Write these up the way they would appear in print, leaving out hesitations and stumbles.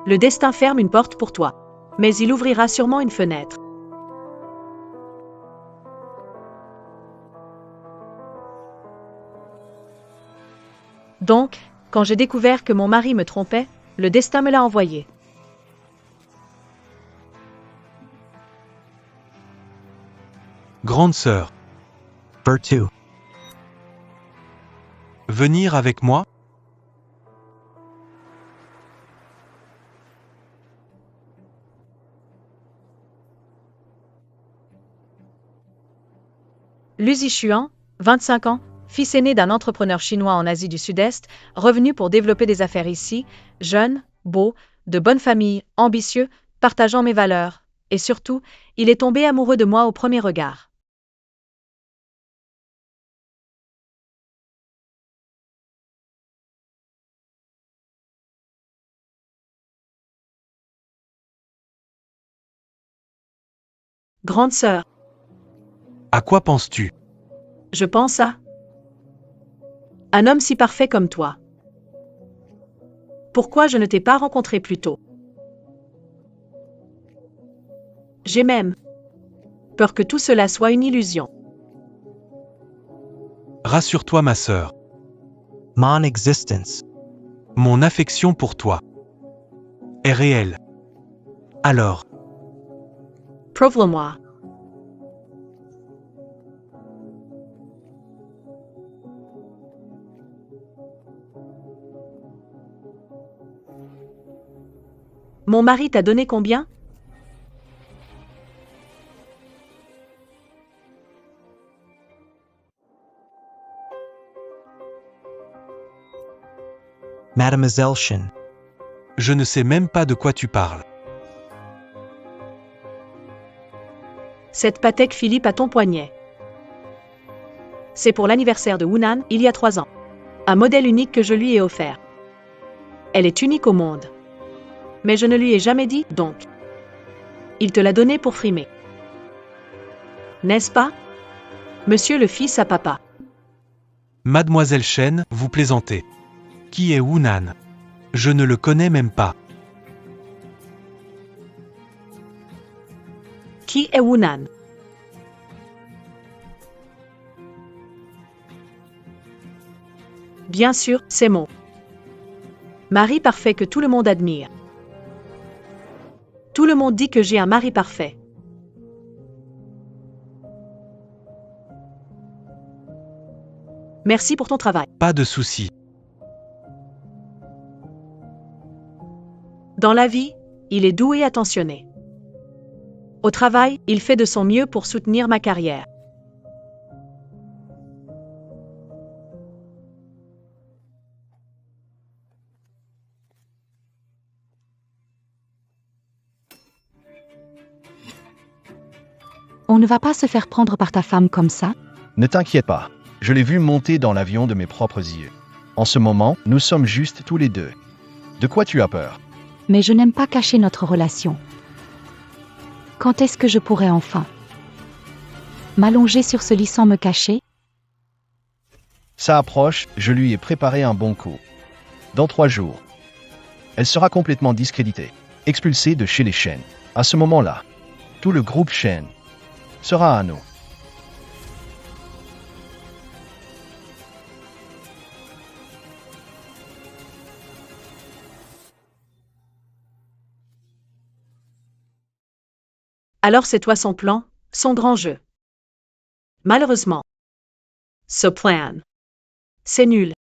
Le destin ferme une porte pour toi. Mais il ouvrira sûrement une fenêtre. Donc, quand j'ai découvert que mon mari me trompait, le destin me l'a envoyé. Grande sœur, Virtue. venir avec moi? Lu Zixuan, 25 ans, fils aîné d'un entrepreneur chinois en Asie du Sud-Est, revenu pour développer des affaires ici, jeune, beau, de bonne famille, ambitieux, partageant mes valeurs, et surtout, il est tombé amoureux de moi au premier regard. Grande sœur, À quoi penses-tu? je pense à un homme si parfait comme toi. Pourquoi je ne t'ai pas rencontré plus tôt? J'ai même peur que tout cela soit une illusion. Rassure-toi ma sœur, Mon existence. mon affection pour toi est réelle. Alors, Prouve-le-moi. Mon mari t'a donné combien? Mademoiselle Shen. je ne sais même pas de quoi tu parles. Cette Patek Philippe à ton poignet. C'est pour l'anniversaire de Hunan, il y a 3 ans. Un modèle unique que je lui ai offert. Elle est unique au monde. Mais je ne lui ai jamais dit, donc. Il te l'a donnée pour frimer. N'est-ce pas? Monsieur le fils à papa. Mademoiselle Chen, vous plaisantez. Qui est Hunan? Je ne le connais même pas. Qui est Hunan? Bien sûr, c'est mon mari parfait que tout le monde admire. Tout le monde dit que j'ai un mari parfait. Merci pour ton travail. Pas de souci. Dans la vie, il est doux et attentionné. Au travail, il fait de son mieux pour soutenir ma carrière. On ne va pas se faire prendre par ta femme comme ça? Ne t'inquiète pas, je l'ai vu monter dans l'avion de mes propres yeux. En ce moment, nous sommes juste tous les deux. De quoi tu as peur? Mais je n'aime pas cacher notre relation. Quand est-ce que je pourrai enfin m'allonger sur ce lit sans me cacher? Ça approche, je lui ai préparé un bon coup. Dans 3 jours, elle sera complètement discréditée, expulsée de chez les Shen. À ce moment-là, tout le groupe Shen sera à nous. Alors c'est toi son plan, son grand jeu. Malheureusement. Ce plan. C'est nul.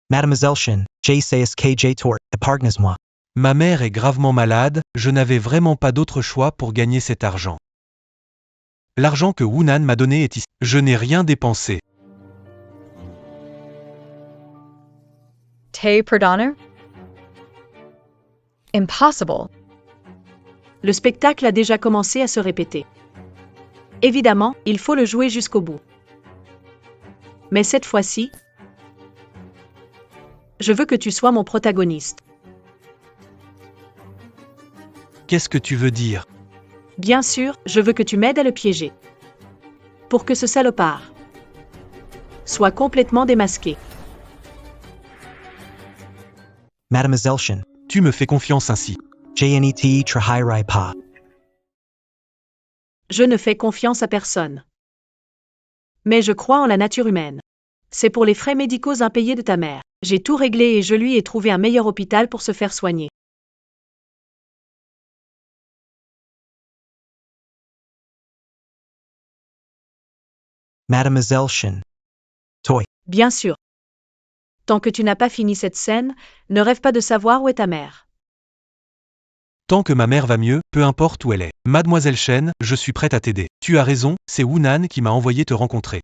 Mademoiselle Shen, JCSKJ Tour, épargne-moi. Ma mère est gravement malade, je n'avais vraiment pas d'autre choix pour gagner cet argent. L'argent que Hunan m'a donné est ici. Je n'ai rien dépensé. Tay per donner? Impossible. Le spectacle a déjà commencé à se répéter. Évidemment, il faut le jouer jusqu'au bout. Mais cette fois-ci, je veux que tu sois mon protagoniste. Qu'est-ce que tu veux dire? Bien sûr, je veux que tu m'aides à le piéger. Pour que ce salopard soit complètement démasqué. Mademoiselle Shen. Tu me fais confiance ainsi. Jnet Trahirai Pa. Je ne fais confiance à personne. Mais je crois en la nature humaine. C'est pour les frais médicaux impayés de ta mère. J'ai tout réglé et je lui ai trouvé un meilleur hôpital pour se faire soigner. Mademoiselle Shen. Toi. Bien sûr. Tant que tu n'as pas fini cette scène, ne rêve pas de savoir où est ta mère. Tant que ma mère va mieux, peu importe où elle est. Mademoiselle Shen, je suis prête à t'aider. Tu as raison, c'est Wunan qui m'a envoyé te rencontrer.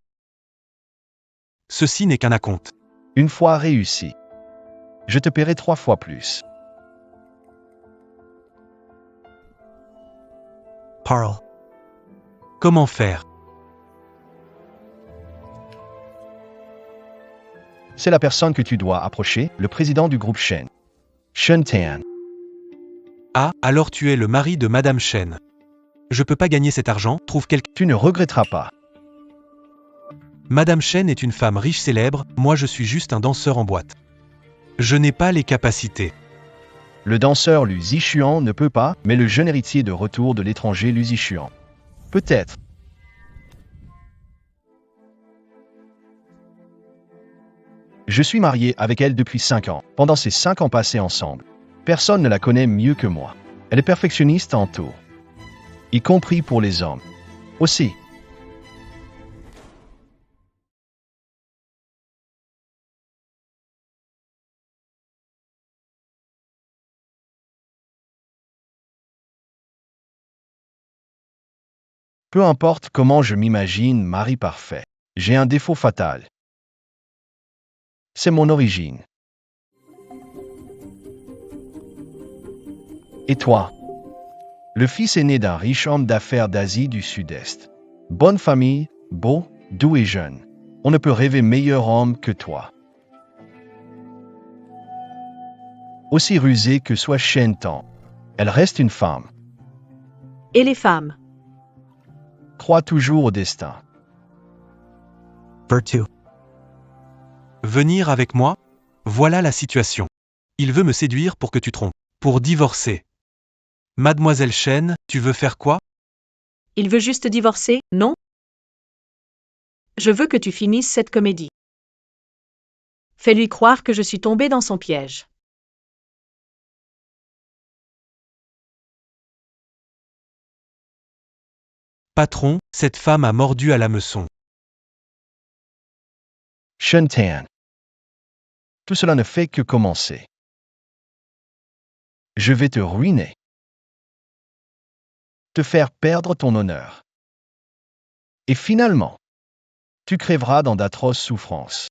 Ceci n'est qu'un acompte. Une fois réussi, je te paierai 3 fois plus. Parle. Comment faire? C'est la personne que tu dois approcher, le président du groupe Shen. Shen Tian. Ah, alors tu es le mari de Madame Shen. Je peux pas gagner cet argent, trouve quelqu'un. Tu ne regretteras pas. Madame Shen est une femme riche célèbre, moi je suis juste un danseur en boîte. Je n'ai pas les capacités. Le danseur Lu Zixuan ne peut pas, mais le jeune héritier de retour de l'étranger Lu Zixuan. Peut-être. Je suis marié avec elle depuis 5 ans. Pendant ces 5 ans passés ensemble, personne ne la connaît mieux que moi. Elle est perfectionniste en tout, y compris pour les hommes. Aussi. Peu importe comment je m'imagine mari parfait, j'ai un défaut fatal. C'est mon origine. Et toi? Le fils aîné d'un riche homme d'affaires d'Asie du Sud-Est. Bonne famille, beau, doux et jeune. On ne peut rêver meilleur homme que toi. Aussi rusée que soit Shen Tan, elle reste une femme. Et les femmes? Crois toujours au destin. Vertu. Venir avec moi? Voilà la situation. Il veut me séduire pour que tu trompes. Pour divorcer. Mademoiselle Shen, tu veux faire quoi? Il veut juste divorcer, non? Je veux que tu finisses cette comédie. Fais-lui croire que je suis tombée dans son piège. Patron, cette femme a mordu à l'hameçon. Shen Tan. Tout cela ne fait que commencer. Je vais te ruiner. Te faire perdre ton honneur. Et finalement, tu crèveras dans d'atroces souffrances.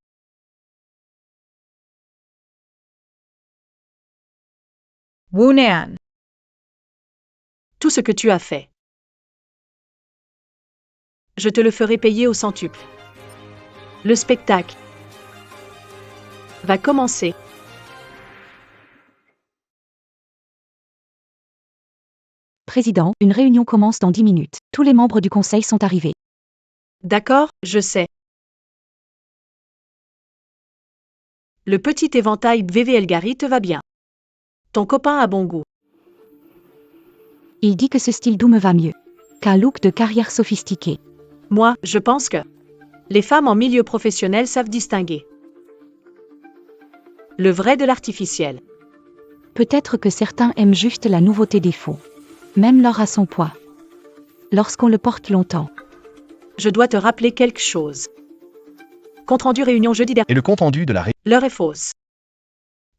Wunan. Tout ce que tu as fait. Je te le ferai payer au centuple. Le spectacle va commencer. Président, une réunion commence dans 10 minutes. Tous les membres du conseil sont arrivés. D'accord, je sais. Le petit éventail VVL Gary te va bien. Ton copain a bon goût. Il dit que ce style doux me va mieux qu'un look de carrière sophistiqué. Moi, je pense que les femmes en milieu professionnel savent distinguer le vrai de l'artificiel. Peut-être que certains aiment juste la nouveauté des faux. Même l'or a son poids. Lorsqu'on le porte longtemps. Je dois te rappeler quelque chose. Compte rendu réunion jeudi dernier. Et le compte-rendu de la L'heure est fausse.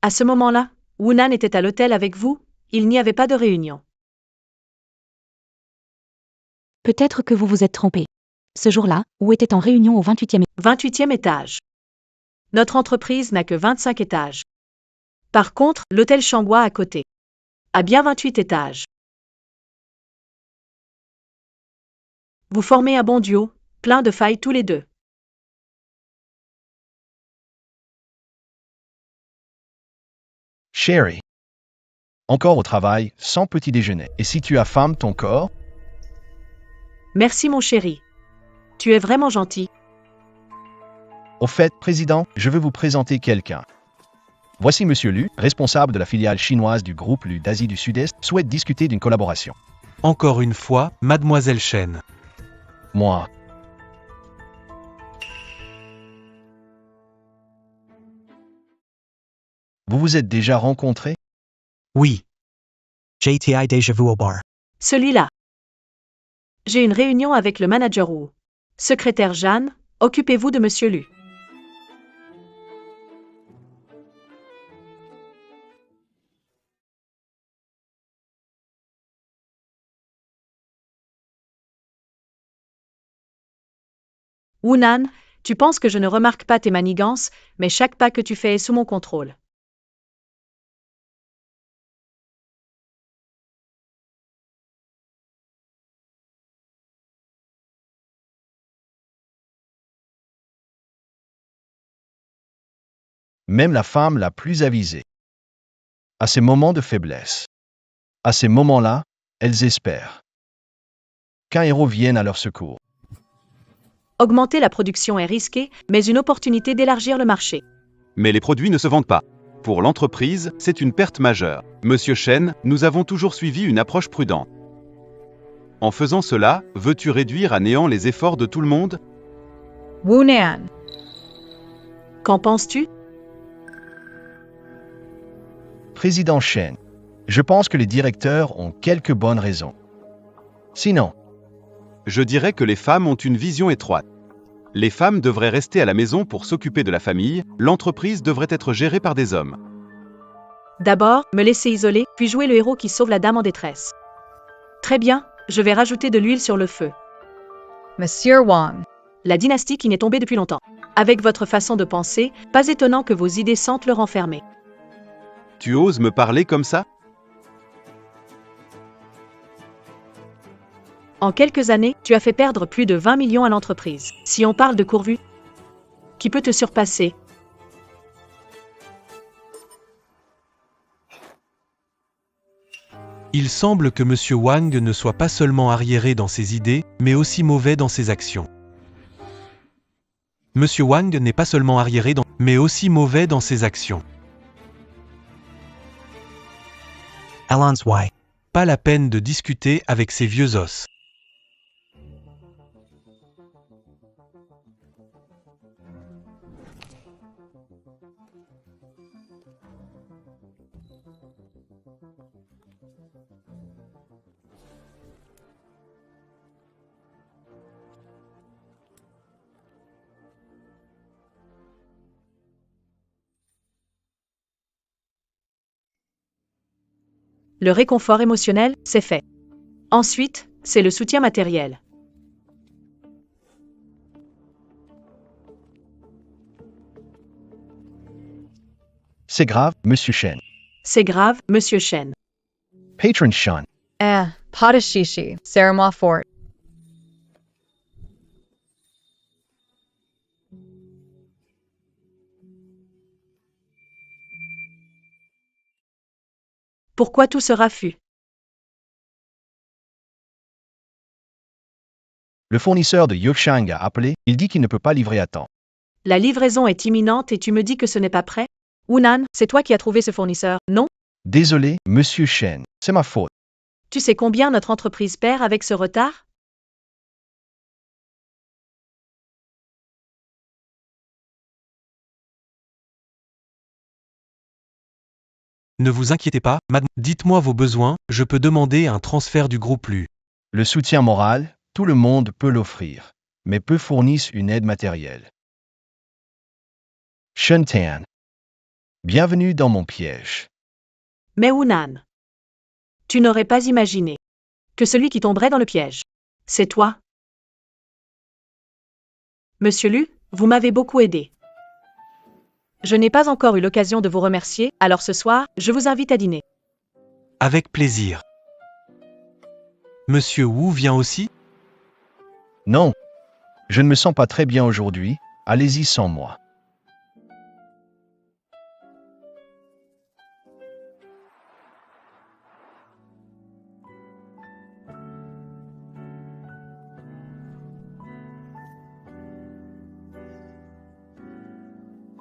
À ce moment-là, Wunan était à l'hôtel avec vous, il n'y avait pas de réunion. Peut-être que vous vous êtes trompé. Ce jour-là, Wu était en réunion au 28e 28e étage. Notre entreprise n'a que 25 étages. Par contre, l'hôtel Changhua à côté a bien 28 étages. Vous formez un bon duo, plein de failles tous les deux. Sherry. Encore au travail, sans petit déjeuner. Et si tu affames ton corps? Merci mon chéri. Tu es vraiment gentil. Au fait, président, je veux vous présenter quelqu'un. Voici Monsieur Lu, responsable de la filiale chinoise du groupe Lu d'Asie du Sud-Est, souhaite discuter d'une collaboration. Encore une fois, Mademoiselle Chen. Moi. Vous vous êtes déjà rencontrés? Oui. JTI Déjà Vu au bar. Celui-là. J'ai une réunion avec le manager Wu. Secrétaire Jeanne, occupez-vous de Monsieur Lu. Wunan, tu penses que je ne remarque pas tes manigances, mais chaque pas que tu fais est sous mon contrôle. Même la femme la plus avisée. À ces moments de faiblesse. À ces moments-là, elles espèrent qu'un héros vienne à leur secours. Augmenter la production est risqué, mais une opportunité d'élargir le marché. Mais les produits ne se vendent pas. Pour l'entreprise, c'est une perte majeure. Monsieur Chen, nous avons toujours suivi une approche prudente. En faisant cela, veux-tu réduire à néant les efforts de tout le monde? Wunan. Qu'en penses-tu? Président Chen, je pense que les directeurs ont quelques bonnes raisons. Sinon, Je dirais que les femmes ont une vision étroite. Les femmes devraient rester à la maison pour s'occuper de la famille, l'entreprise devrait être gérée par des hommes. D'abord, me laisser isoler, puis jouer le héros qui sauve la dame en détresse. Très bien, je vais rajouter de l'huile sur le feu. Monsieur Wang. La dynastie qui n'est tombée depuis longtemps. Avec votre façon de penser, pas étonnant que vos idées sentent le renfermer. Tu oses me parler comme ça? En quelques années, tu as fait perdre plus de 20 millions à l'entreprise. Si on parle de courvue, qui peut te surpasser? Il semble que Monsieur Wang ne soit pas seulement arriéré dans ses idées, mais aussi mauvais dans ses actions. Monsieur Wang n'est pas seulement arriéré mais aussi mauvais dans ses actions. Alon's Y. Pas la peine de discuter avec ces vieux os. Le réconfort émotionnel, c'est fait. Ensuite, c'est le soutien matériel. c'est grave, Monsieur Chen. C'est grave, Monsieur Chen. Patron Shan. Padashishi, Sarama Fort. Pourquoi tout ce raffut? Le fournisseur de Yushang a appelé, il dit qu'il ne peut pas livrer à temps. La livraison est imminente et tu me dis que ce n'est pas prêt? Wunan, c'est toi qui as trouvé ce fournisseur, non? Désolé, Monsieur Chen, c'est ma faute. Tu sais combien notre entreprise perd avec ce retard? Ne vous inquiétez pas, madame. Dites-moi vos besoins, je peux demander un transfert du groupe Lu. Le soutien moral, tout le monde peut l'offrir, mais peu fournissent une aide matérielle. Shen Tian. Bienvenue dans mon piège. Mais Wunan, tu n'aurais pas imaginé que celui qui tomberait dans le piège, c'est toi. Monsieur Lu, vous m'avez beaucoup aidé. Je n'ai pas encore eu l'occasion de vous remercier, alors ce soir, je vous invite à dîner. Avec plaisir. Monsieur Wu vient aussi? Non, je ne me sens pas très bien aujourd'hui, allez-y sans moi.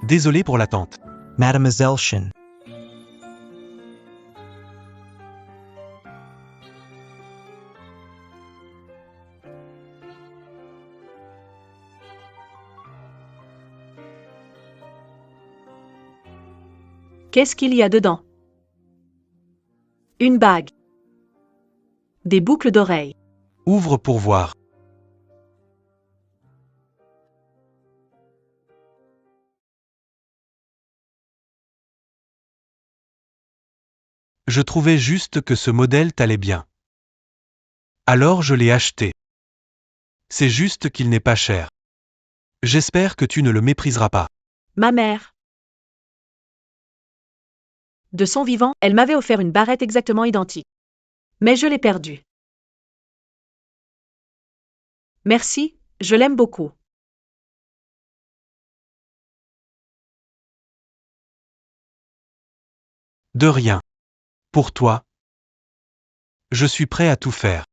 Désolé pour l'attente. Mademoiselle Shen. Qu'est-ce qu'il y a dedans? Une bague. Des boucles d'oreilles. Ouvre pour voir. Je trouvais juste que ce modèle t'allait bien. Alors je l'ai acheté. C'est juste qu'il n'est pas cher. J'espère que tu ne le mépriseras pas. Ma mère. De son vivant, elle m'avait offert une barrette exactement identique. Mais je l'ai perdue. Merci, je l'aime beaucoup. De rien. Pour toi. Je suis prêt à tout faire.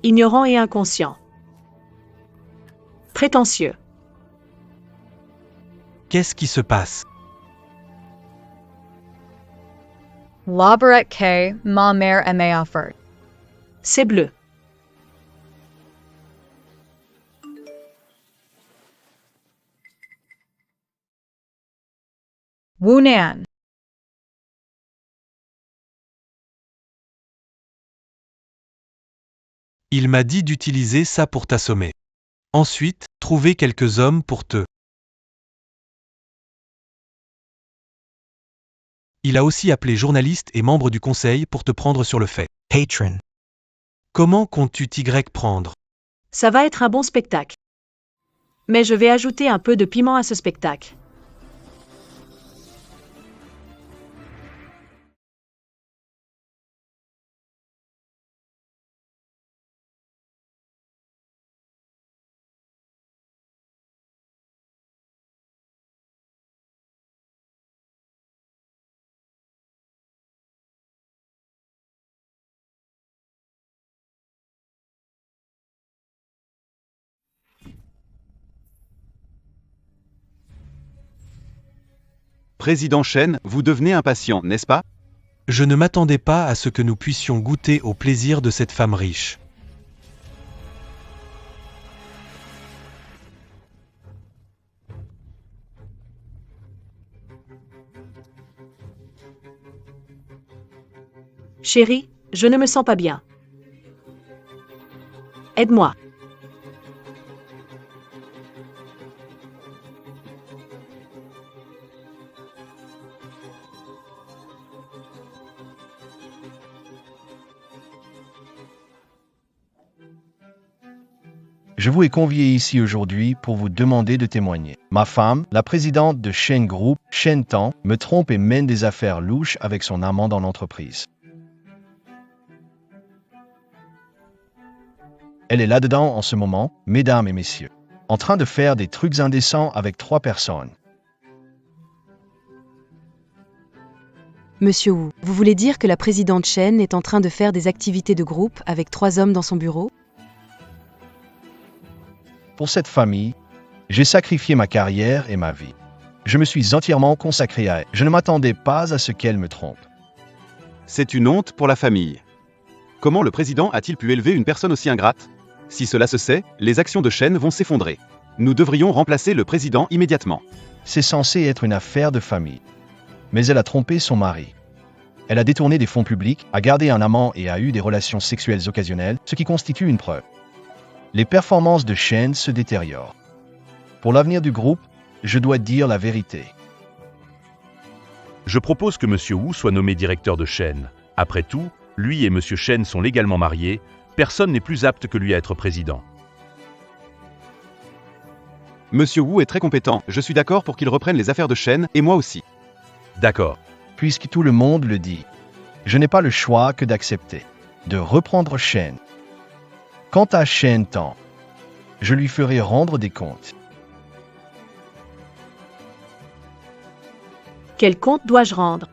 Ignorant et inconscient. Prétentieux. Qu'est-ce qui se passe? Laberet K. Ma mère aimait offert. C'est bleu. Wunan. Il m'a dit d'utiliser ça pour t'assommer. Ensuite, trouver quelques hommes pour te. Il a aussi appelé journalistes et membres du conseil pour te prendre sur le fait. Patron. Comment comptes-tu t'y prendre? Ça va être un bon spectacle. Mais je vais ajouter un peu de piment à ce spectacle. Président Shen, vous devenez impatient, n'est-ce pas? Je ne m'attendais pas à ce que nous puissions goûter au plaisir de cette femme riche. Chérie, je ne me sens pas bien. Aide-moi. Je vous ai convié ici aujourd'hui pour vous demander de témoigner. Ma femme, la présidente de Shen Group, Shen Tang, me trompe et mène des affaires louches avec son amant dans l'entreprise. Elle est là-dedans en ce moment, mesdames et messieurs, en train de faire des trucs indécents avec 3 personnes. Monsieur Wu, vous voulez dire que la présidente Shen est en train de faire des activités de groupe avec 3 hommes dans son bureau? Pour cette famille, j'ai sacrifié ma carrière et ma vie. Je me suis entièrement consacré à elle. Je ne m'attendais pas à ce qu'elle me trompe. C'est une honte pour la famille. Comment le président a-t-il pu élever une personne aussi ingrate? Si cela se sait, les actions de Shen vont s'effondrer. Nous devrions remplacer le président immédiatement. C'est censé être une affaire de famille. Mais elle a trompé son mari. Elle a détourné des fonds publics, a gardé un amant et a eu des relations sexuelles occasionnelles, ce qui constitue une preuve. Les performances de Shen se détériorent. Pour l'avenir du groupe, je dois dire la vérité. Je propose que M. Wu soit nommé directeur de Shen. Après tout, lui et M. Shen sont légalement mariés, personne n'est plus apte que lui à être président. Monsieur Wu est très compétent, je suis d'accord pour qu'il reprenne les affaires de Shen, et moi aussi. D'accord. Puisque tout le monde le dit, je n'ai pas le choix que d'accepter. de reprendre Shen. Quant à Shen Tang, je lui ferai rendre des comptes. Quel compte dois-je rendre?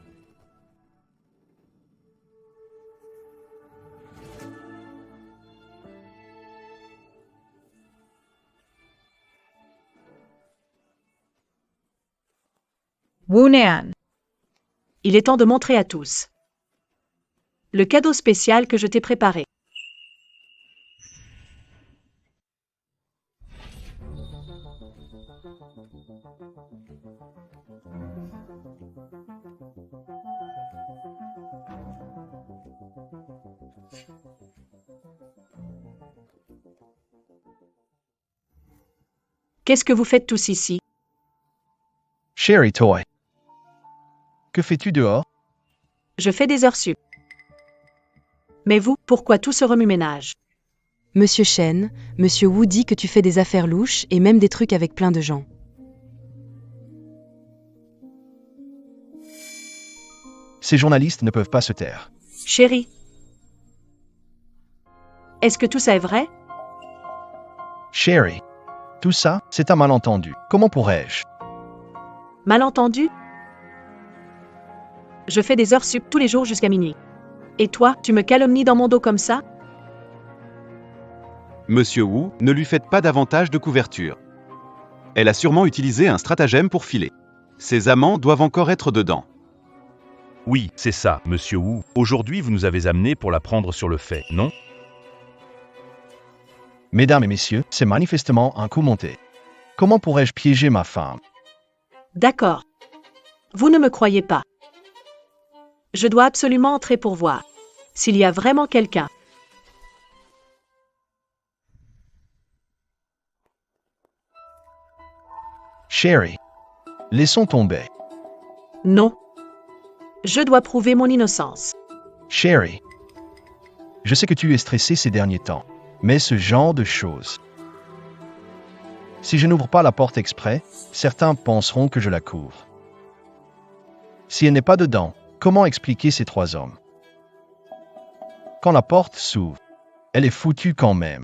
Wunan. Il est temps de montrer à tous le cadeau spécial que je t'ai préparé. Qu'est-ce que vous faites tous ici? Sherry Toy. Que fais-tu dehors? Je fais des heures sup. Mais vous, pourquoi tout ce remue-ménage? Monsieur Shen, Monsieur Wu dit que tu fais des affaires louches et même des trucs avec plein de gens. Ces journalistes ne peuvent pas se taire. Chérie, est-ce que tout ça est vrai? Sherry, tout ça, c'est un malentendu. Comment pourrais-je? Malentendu? Je fais des heures sup tous les jours jusqu'à minuit. Et toi, tu me calomnies dans mon dos comme ça? Monsieur Wu, ne lui faites pas davantage de couverture. Elle a sûrement utilisé un stratagème pour filer. Ses amants doivent encore être dedans. Oui, c'est ça, monsieur Wu. Aujourd'hui, vous nous avez amenés pour la prendre sur le fait, non? Mesdames et messieurs, c'est manifestement un coup monté. Comment pourrais-je piéger ma femme? D'accord. Vous ne me croyez pas. Je dois absolument entrer pour voir s'il y a vraiment quelqu'un. Sherry, laissons tomber. Non. Je dois prouver mon innocence. Sherry, je sais que tu es stressée ces derniers temps, mais ce genre de choses. Si je n'ouvre pas la porte exprès, certains penseront que je la couvre. Si elle n'est pas dedans, comment expliquer ces trois hommes? Quand la porte s'ouvre, elle est foutue quand même.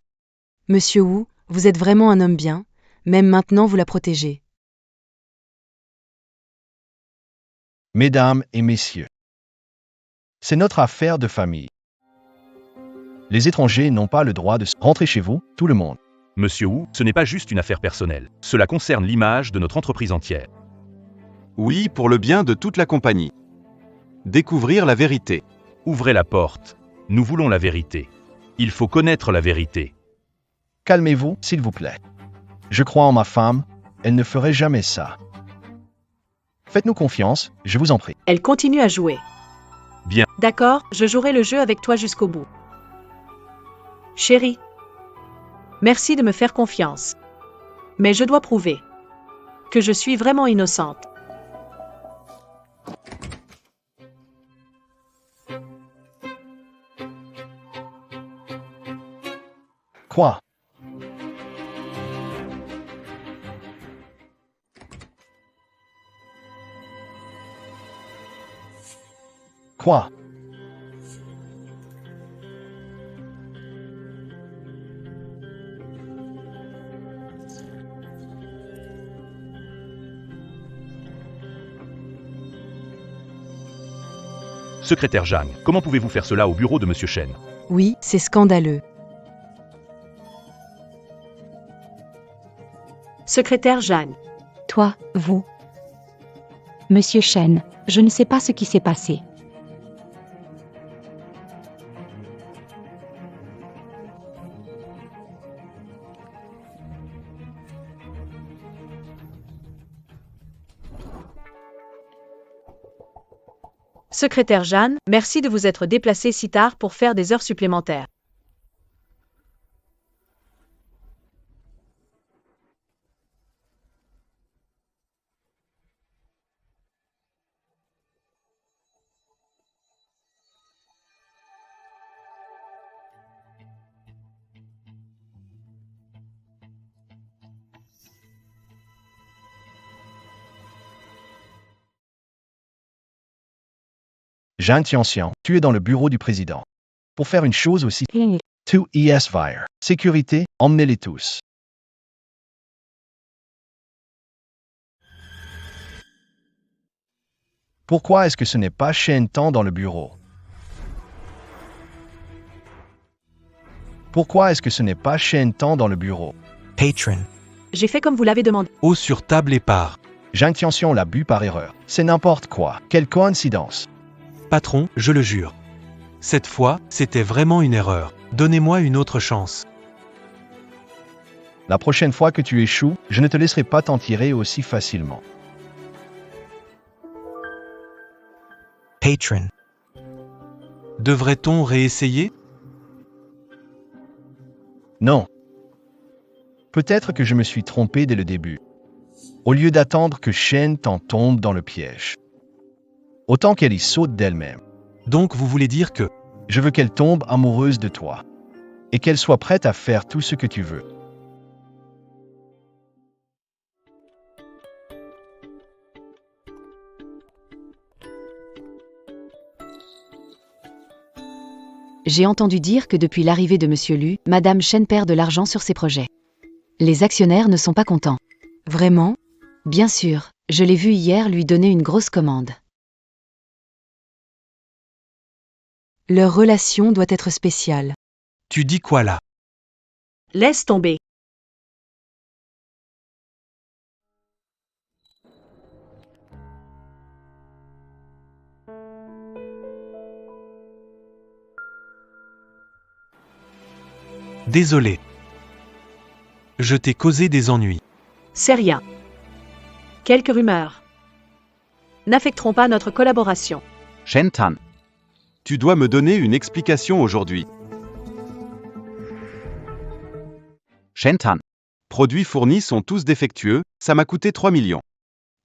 Monsieur Wu, vous êtes vraiment un homme bien, même maintenant vous la protégez. Mesdames et messieurs, c'est notre affaire de famille. Les étrangers n'ont pas le droit de rentrer chez vous, tout le monde. Monsieur Wu, ce n'est pas juste une affaire personnelle. Cela concerne l'image de notre entreprise entière. Oui, pour le bien de toute la compagnie. Découvrir la vérité. Ouvrez la porte. Nous voulons la vérité. Il faut connaître la vérité. Calmez-vous, s'il vous plaît. Je crois en ma femme, elle ne ferait jamais ça. Faites-nous confiance, je vous en prie. Elle continue à jouer. Bien. D'accord, je jouerai le jeu avec toi jusqu'au bout. Chérie, merci de me faire confiance. Mais je dois prouver que je suis vraiment innocente. Quoi? Quoi? Secrétaire Zhang, comment pouvez-vous faire cela au bureau de monsieur Shen? Oui, c'est scandaleux. Secrétaire Jeanne. Toi, vous. Monsieur Shen, je ne sais pas ce qui s'est passé. Secrétaire Jeanne, merci de vous être déplacée si tard pour faire des heures supplémentaires. Jean Tianxian, tu es dans le bureau du président. Pour faire une chose aussi. 2 ESVIRE. Sécurité, emmenez-les tous. Pourquoi est-ce que ce n'est pas Shen Tan dans le bureau? Pourquoi est-ce que ce n'est pas Shen Tan dans le bureau? Patron. J'ai fait comme vous l'avez demandé. Eau sur table et part. J'intention l'a bu par erreur. C'est n'importe quoi. Quelle coïncidence. Patron, je le jure. Cette fois, c'était vraiment une erreur. Donnez-moi une autre chance. La prochaine fois que tu échoues, je ne te laisserai pas t'en tirer aussi facilement. Patron. Devrait-on réessayer? Non. Peut-être que je me suis trompé dès le début. Au lieu d'attendre que Shen Tan tombe dans le piège. Autant qu'elle y saute d'elle-même. Donc vous voulez dire que... Je veux qu'elle tombe amoureuse de toi. Et qu'elle soit prête à faire tout ce que tu veux. J'ai entendu dire que depuis l'arrivée de Monsieur Lu, Madame Chen perd de l'argent sur ses projets. Les actionnaires ne sont pas contents. Vraiment? Bien sûr, je l'ai vu hier lui donner une grosse commande. Leur relation doit être spéciale. Tu dis quoi là? Laisse tomber. Désolé. Je t'ai causé des ennuis. C'est rien. Quelques rumeurs n'affecteront pas notre collaboration. Shen Tan. Tu dois me donner une explication aujourd'hui. Shen Tan. Produits fournis sont tous défectueux, ça m'a coûté 3 millions.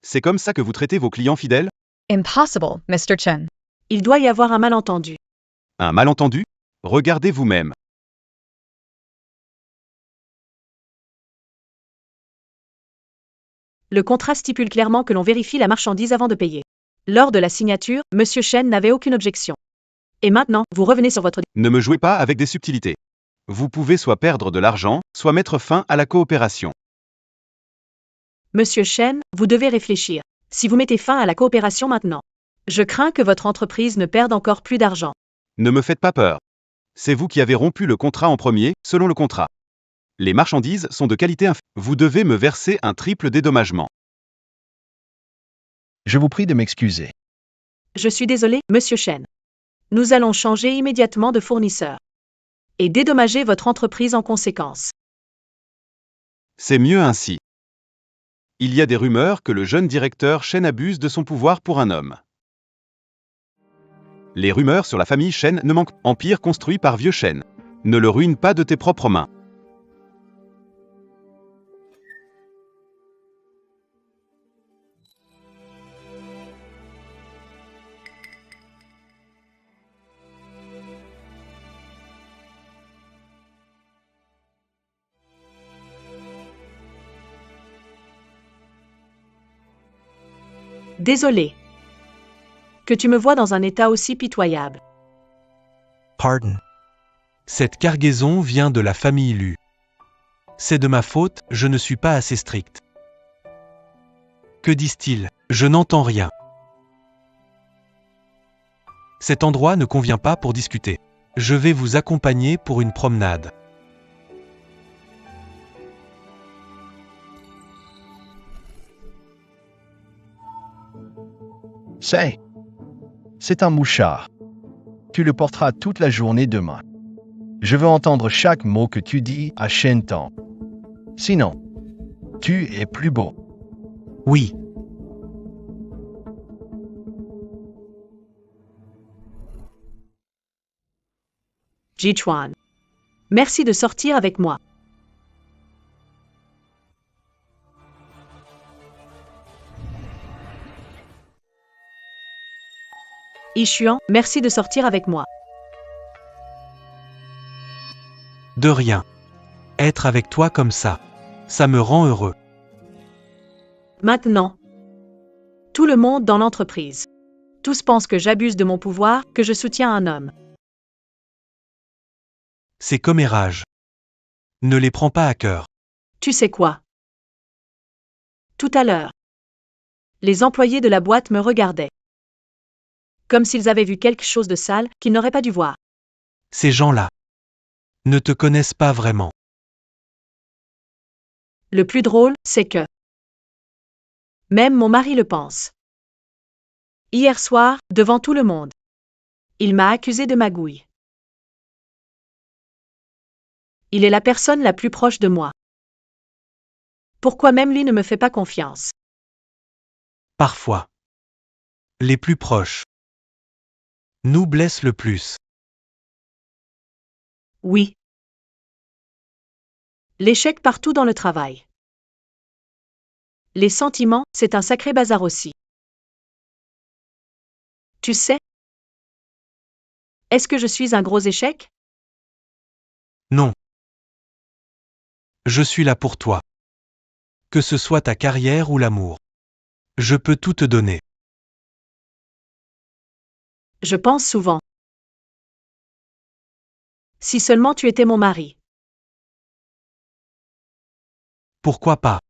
C'est comme ça que vous traitez vos clients fidèles? Impossible, Mr. Chen. Il doit y avoir un malentendu. Un malentendu? Regardez vous-même. Le contrat stipule clairement que l'on vérifie la marchandise avant de payer. Lors de la signature, Monsieur Chen n'avait aucune objection. Et maintenant, vous revenez sur votre... Ne me jouez pas avec des subtilités. Vous pouvez soit perdre de l'argent, soit mettre fin à la coopération. Monsieur Chen, vous devez réfléchir. Si vous mettez fin à la coopération maintenant, je crains que votre entreprise ne perde encore plus d'argent. Ne me faites pas peur. C'est vous qui avez rompu le contrat en premier, selon le contrat. Les marchandises sont de qualité inférieure. Vous devez me verser un triple dédommagement. Je vous prie de m'excuser. Je suis désolé, Monsieur Chen. Nous allons changer immédiatement de fournisseur. Et dédommager votre entreprise en conséquence. C'est mieux ainsi. Il y a des rumeurs que le jeune directeur Shen abuse de son pouvoir pour un homme. Les rumeurs sur la famille Shen ne manquent pas. Empire construit par vieux Shen. Ne le ruine pas de tes propres mains. Désolé. Que tu me vois dans un état aussi pitoyable. Pardon. Cette cargaison vient de la famille Lu. C'est de ma faute, je ne suis pas assez strict. Que disent-ils? Je n'entends rien. Cet endroit ne convient pas pour discuter. Je vais vous accompagner pour une promenade. C'est un mouchard. Tu le porteras toute la journée demain. Je veux entendre chaque mot que tu dis à Shen Tan. Sinon, tu es plus beau. Oui. Jichuan. Merci de sortir avec moi. Ishuan, merci de sortir avec moi. De rien. Être avec toi comme ça me rend heureux. Maintenant, tout le monde dans l'entreprise. Tous pensent que j'abuse de mon pouvoir, que je soutiens un homme. C'est commérage. Ne les prends pas à cœur. Tu sais quoi? Tout à l'heure. Les employés de la boîte me regardaient. Comme s'ils avaient vu quelque chose de sale qu'ils n'auraient pas dû voir. Ces gens-là ne te connaissent pas vraiment. Le plus drôle, c'est que même mon mari le pense. Hier soir, devant tout le monde, il m'a accusé de magouille. Il est la personne la plus proche de moi. Pourquoi même lui ne me fait pas confiance? Parfois. Les plus proches nous blessent le plus. Oui. L'échec partout dans le travail. Les sentiments, c'est un sacré bazar aussi. Tu sais? Est-ce que je suis un gros échec? Non. Je suis là pour toi. Que ce soit ta carrière ou l'amour. Je peux tout te donner. Je pense souvent. Si seulement tu étais mon mari. Pourquoi pas?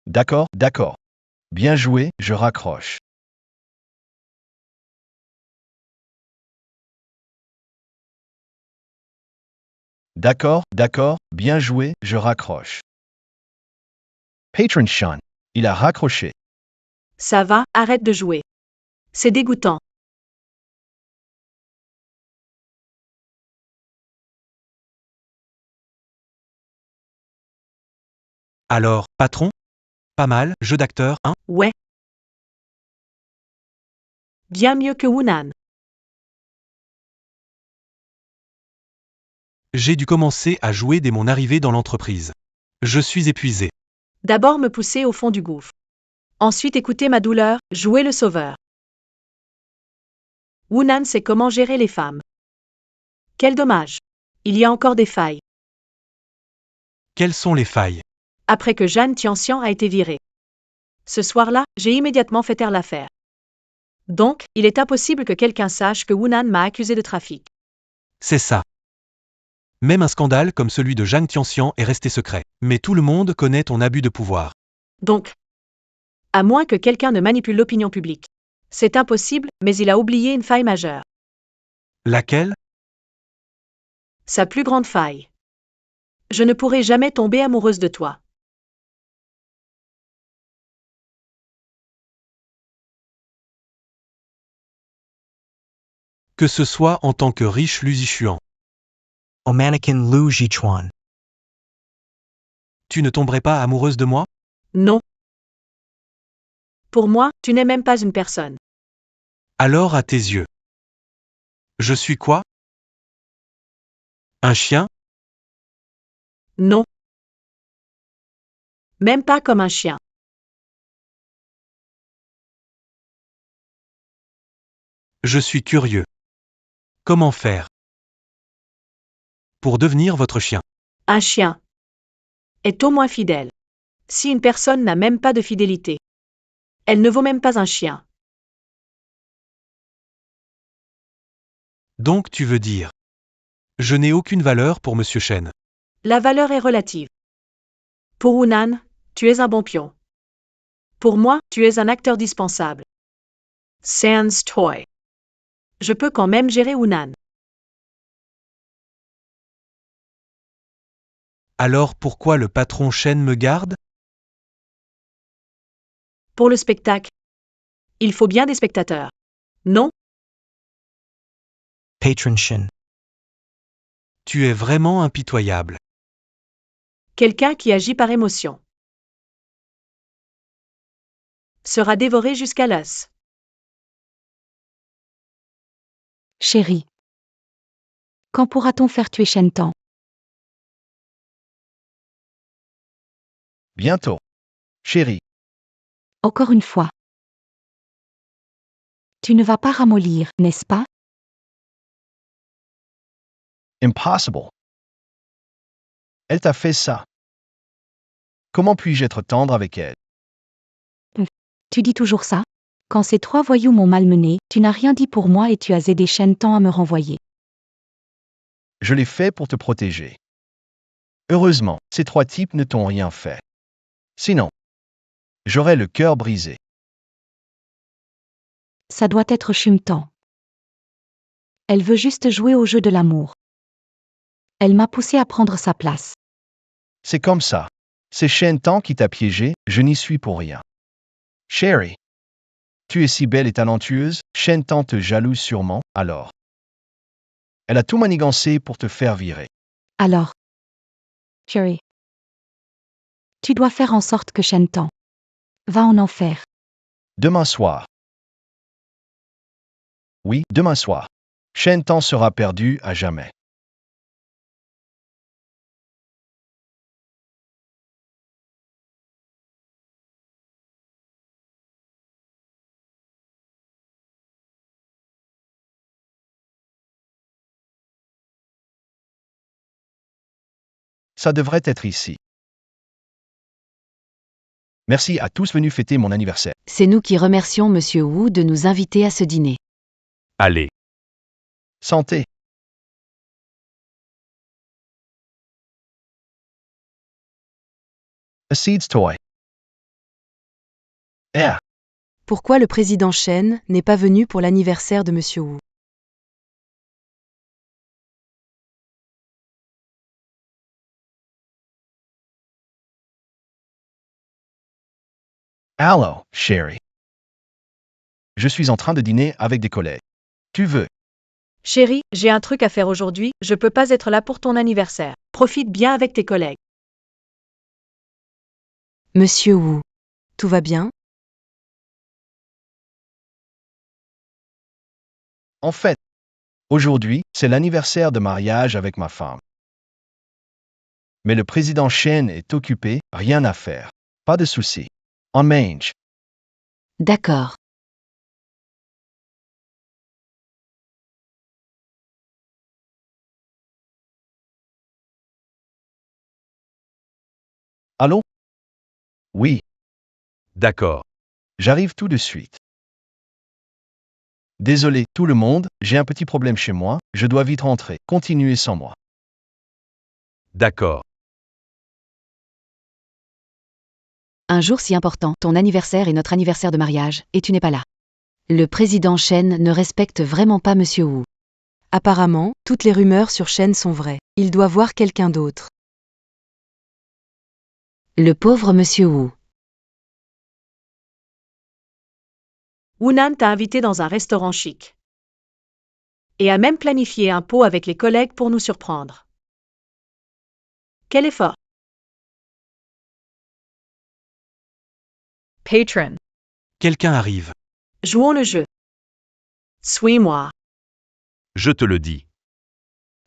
D'accord, d'accord. Bien joué, je raccroche. D'accord, d'accord, bien joué, je raccroche. Patron Sean. Il a raccroché. Ça va, arrête de jouer. C'est dégoûtant. Alors, patron? Pas mal, jeu d'acteur, hein? Ouais. Bien mieux que Wunan. J'ai dû commencer à jouer dès mon arrivée dans l'entreprise. Je suis épuisé. D'abord me pousser au fond du gouffre. Ensuite écouter ma douleur, jouer le sauveur. Wunan sait comment gérer les femmes. Quel dommage. Il y a encore des failles. Quelles sont les failles? Après que Jeanne Tianxian a été virée. Ce soir-là, j'ai immédiatement fait taire l'affaire. Donc, il est impossible que quelqu'un sache que Wunan m'a accusé de trafic. C'est ça. Même un scandale comme celui de Zhang Tianxian est resté secret. Mais tout le monde connaît ton abus de pouvoir. Donc, à moins que quelqu'un ne manipule l'opinion publique. C'est impossible, mais il a oublié une faille majeure. Laquelle? Sa plus grande faille. Je ne pourrai jamais tomber amoureuse de toi. Que ce soit en tant que riche Lu Zixuan. O mannequin Lu Jichuan. Tu ne tomberais pas amoureuse de moi? Non. Pour moi, tu n'es même pas une personne. Alors à tes yeux. Je suis quoi? Un chien? Non. Même pas comme un chien. Je suis curieux. Comment faire pour devenir votre chien? Un chien est au moins fidèle. Si une personne n'a même pas de fidélité, elle ne vaut même pas un chien. Donc tu veux dire. Je n'ai aucune valeur pour Monsieur Chen. La valeur est relative. Pour Wunan, tu es un bon pion. Pour moi, tu es un acteur dispensable. Sans toy. Je peux quand même gérer Wunan. Alors pourquoi le patron Chen me garde? Pour le spectacle, il faut bien des spectateurs. Non? Patron Shin. Tu es vraiment impitoyable. Quelqu'un qui agit par émotion sera dévoré jusqu'à l'os. Chérie. Quand pourra-t-on faire tuer Shen Tan? Bientôt. Chérie. Encore une fois. Tu ne vas pas ramollir, n'est-ce pas? Impossible. Elle t'a fait ça. Comment puis-je être tendre avec elle? Tu dis toujours ça? Quand ces 3 voyous m'ont malmené, tu n'as rien dit pour moi et tu as aidé Shen tant à me renvoyer. Je l'ai fait pour te protéger. Heureusement, ces 3 types ne t'ont rien fait. Sinon, j'aurais le cœur brisé. Ça doit être Shumtan. Elle veut juste jouer au jeu de l'amour. Elle m'a poussé à prendre sa place. C'est comme ça. C'est Shen Tan qui t'a piégé, je n'y suis pour rien. Sherry, tu es si belle et talentueuse, Shen Tan te jalouse sûrement, alors. Elle a tout manigancé pour te faire virer. Alors, Cherry, tu dois faire en sorte que Shen Tan va en enfer. Demain soir. Oui, demain soir. Shen Tan sera perdu à jamais. Ça devrait être ici. Merci à tous venus fêter mon anniversaire. C'est nous qui remercions Monsieur Wu de nous inviter à ce dîner. Allez, Santé. A seed's toy. Ah, Pourquoi le président Shen n'est pas venu pour l'anniversaire de Monsieur Wu? allô, Sherry. Je suis en train de dîner avec des collègues. Tu veux? Chérie, j'ai un truc à faire aujourd'hui, je peux pas être là pour ton anniversaire. Profite bien avec tes collègues. Monsieur Wu, tout va bien? En fait, aujourd'hui, c'est l'anniversaire de mariage avec ma femme. Mais le président Shen est occupé, rien à faire. Pas de souci. On mange. D'accord. Allô? Oui, d'accord. j'arrive tout de suite. Désolé, tout le monde, j'ai un petit problème chez moi, je dois vite rentrer. Continuez sans moi. D'accord. Un jour si important, ton anniversaire et notre anniversaire de mariage, et tu n'es pas là. Le président Shen ne respecte vraiment pas Monsieur Wu. Apparemment, toutes les rumeurs sur Shen sont vraies. Il doit voir quelqu'un d'autre. Le pauvre Monsieur Wu. Wunan t'a invité dans un restaurant chic. Et a même planifié un pot avec les collègues pour nous surprendre. Quel effort! Patron. Quelqu'un arrive. Jouons le jeu. Suis-moi. Je te le dis.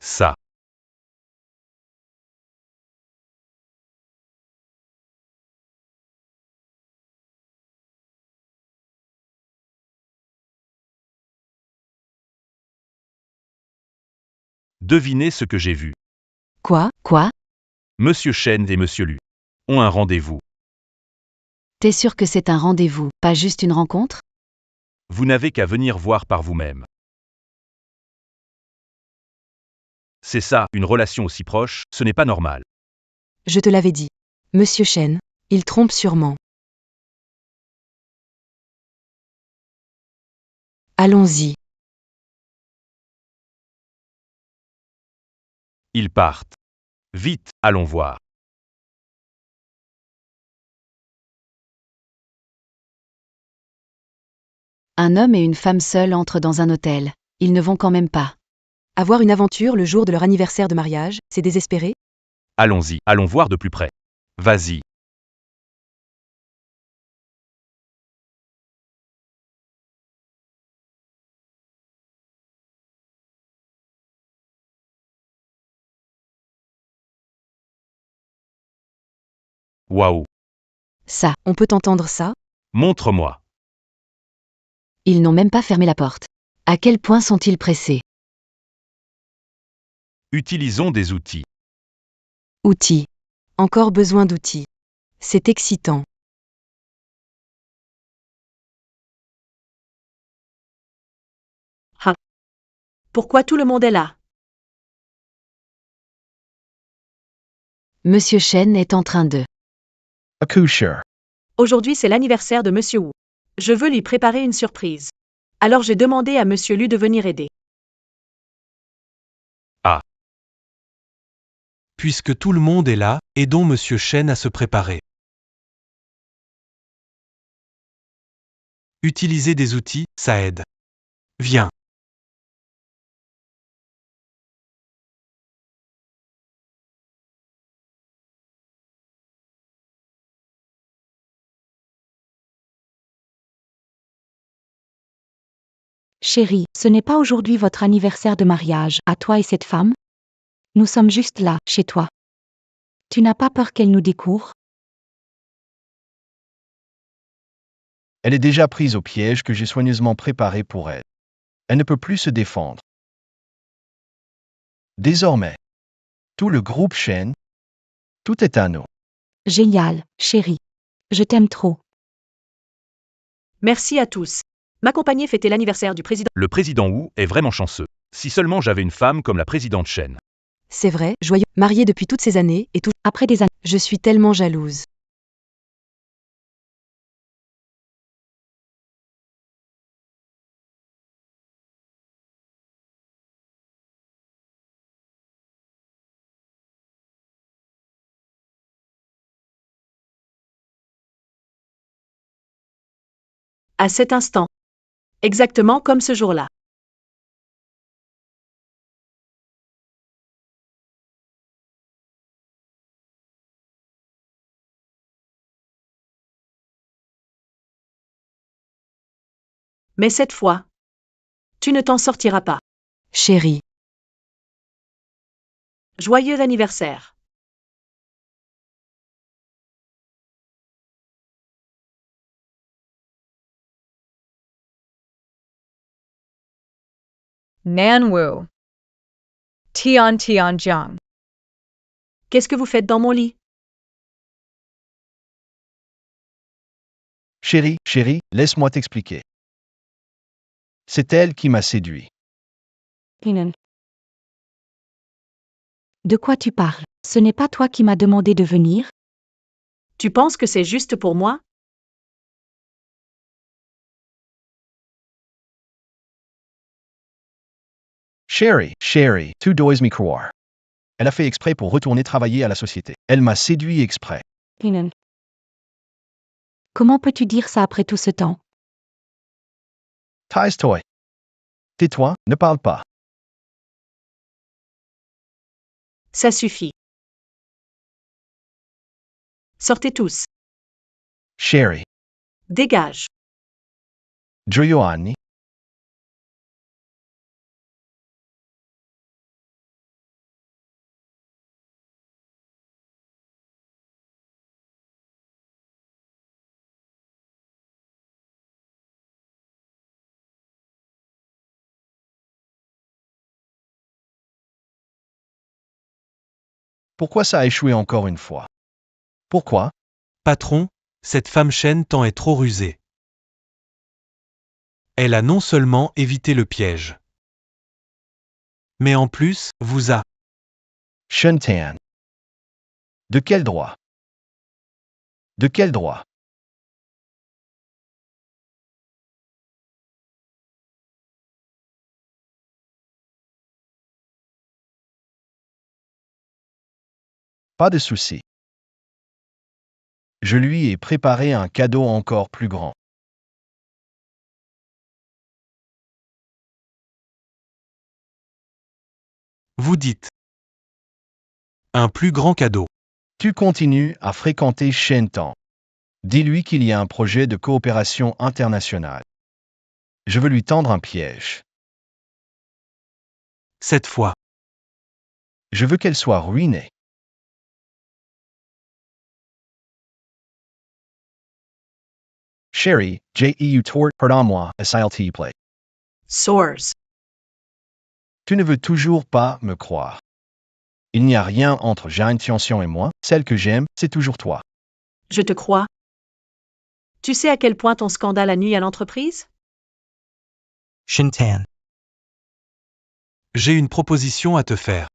Ça. Devinez ce que j'ai vu. Quoi? Monsieur Shen et Monsieur Lu ont un rendez-vous. T'es sûr que c'est un rendez-vous, pas juste une rencontre? Vous n'avez qu'à venir voir par vous-même. C'est ça, une relation aussi proche, ce n'est pas normal. Je te l'avais dit. Monsieur Shen, il trompe sûrement. Allons-y. Ils partent. Vite, allons voir. Un homme et une femme seuls entrent dans un hôtel. Ils ne vont quand même pas. Avoir une aventure le jour de leur anniversaire de mariage, c'est désespéré? Allons-y, allons voir de plus près. Vas-y. Waouh. Ça, on peut entendre ça? Montre-moi. Ils n'ont même pas fermé la porte. À quel point sont-ils pressés? Utilisons des outils. Outils. Encore besoin d'outils. C'est excitant. Pourquoi tout le monde est là? Monsieur Chen est en train de... Accoucher. Aujourd'hui c'est l'anniversaire de Monsieur Wu. Je veux lui préparer une surprise. Alors j'ai demandé à Monsieur Lu de venir aider. Puisque tout le monde est là, aidons Monsieur Chen à se préparer. Utiliser des outils, ça aide. Viens. Chérie, ce n'est pas aujourd'hui votre anniversaire de mariage, à toi et cette femme? Nous sommes juste là, chez toi. Tu n'as pas peur qu'elle nous découvre? Elle est déjà prise au piège que j'ai soigneusement préparé pour elle. Elle ne peut plus se défendre. Désormais, tout le groupe Chen, tout est à nous. Génial, chérie. Je t'aime trop. Merci à tous. M'accompagner fêter l'anniversaire du président. Le président Wu est vraiment chanceux. Si seulement j'avais une femme comme la présidente Chen. C'est vrai, joyeux, marié depuis toutes ces années, et tout... Après des années, Je suis tellement jalouse. À cet instant. Exactement comme ce jour-là. Mais cette fois, tu ne t'en sortiras pas. Chérie. Joyeux anniversaire. Nan Wu. Tianjiang. Qu'est-ce que vous faites dans mon lit? Chérie, laisse-moi t'expliquer. C'est elle qui m'a séduit. Pinan. De quoi tu parles? Ce n'est pas toi qui m'as demandé de venir? Tu penses que c'est juste pour moi? Chérie, tu dois me croire. Elle a fait exprès pour retourner travailler à la société. Elle m'a séduit exprès. Pinan. Comment peux-tu dire ça après tout ce temps? Tais-toi. Tais-toi, ne parle pas. Ça suffit. Sortez tous. Chérie, Dégage. Giovanni. Pourquoi ça a échoué encore une fois? Pourquoi? Patron, cette femme Chen Tan est trop rusée. Elle a non seulement évité le piège, mais en plus, vous a... Shen Tan. De quel droit? De quel droit? Pas de souci. Je lui ai préparé un cadeau encore plus grand. Vous dites. Un plus grand cadeau. Tu continues à fréquenter Shen Tan. Dis-lui qu'il y a un projet de coopération internationale. Je veux lui tendre un piège. Cette fois. Je veux qu'elle soit ruinée. Chérie, j'ai eu tort, pardonne-moi, s'il te plaît. Source. Tu ne veux toujours pas me croire. Il n'y a rien entre j'ai intention et moi, celle que j'aime, c'est toujours toi. Je te crois. Tu sais à quel point ton scandale a nui à l'entreprise? Shintan. J'ai une proposition à te faire.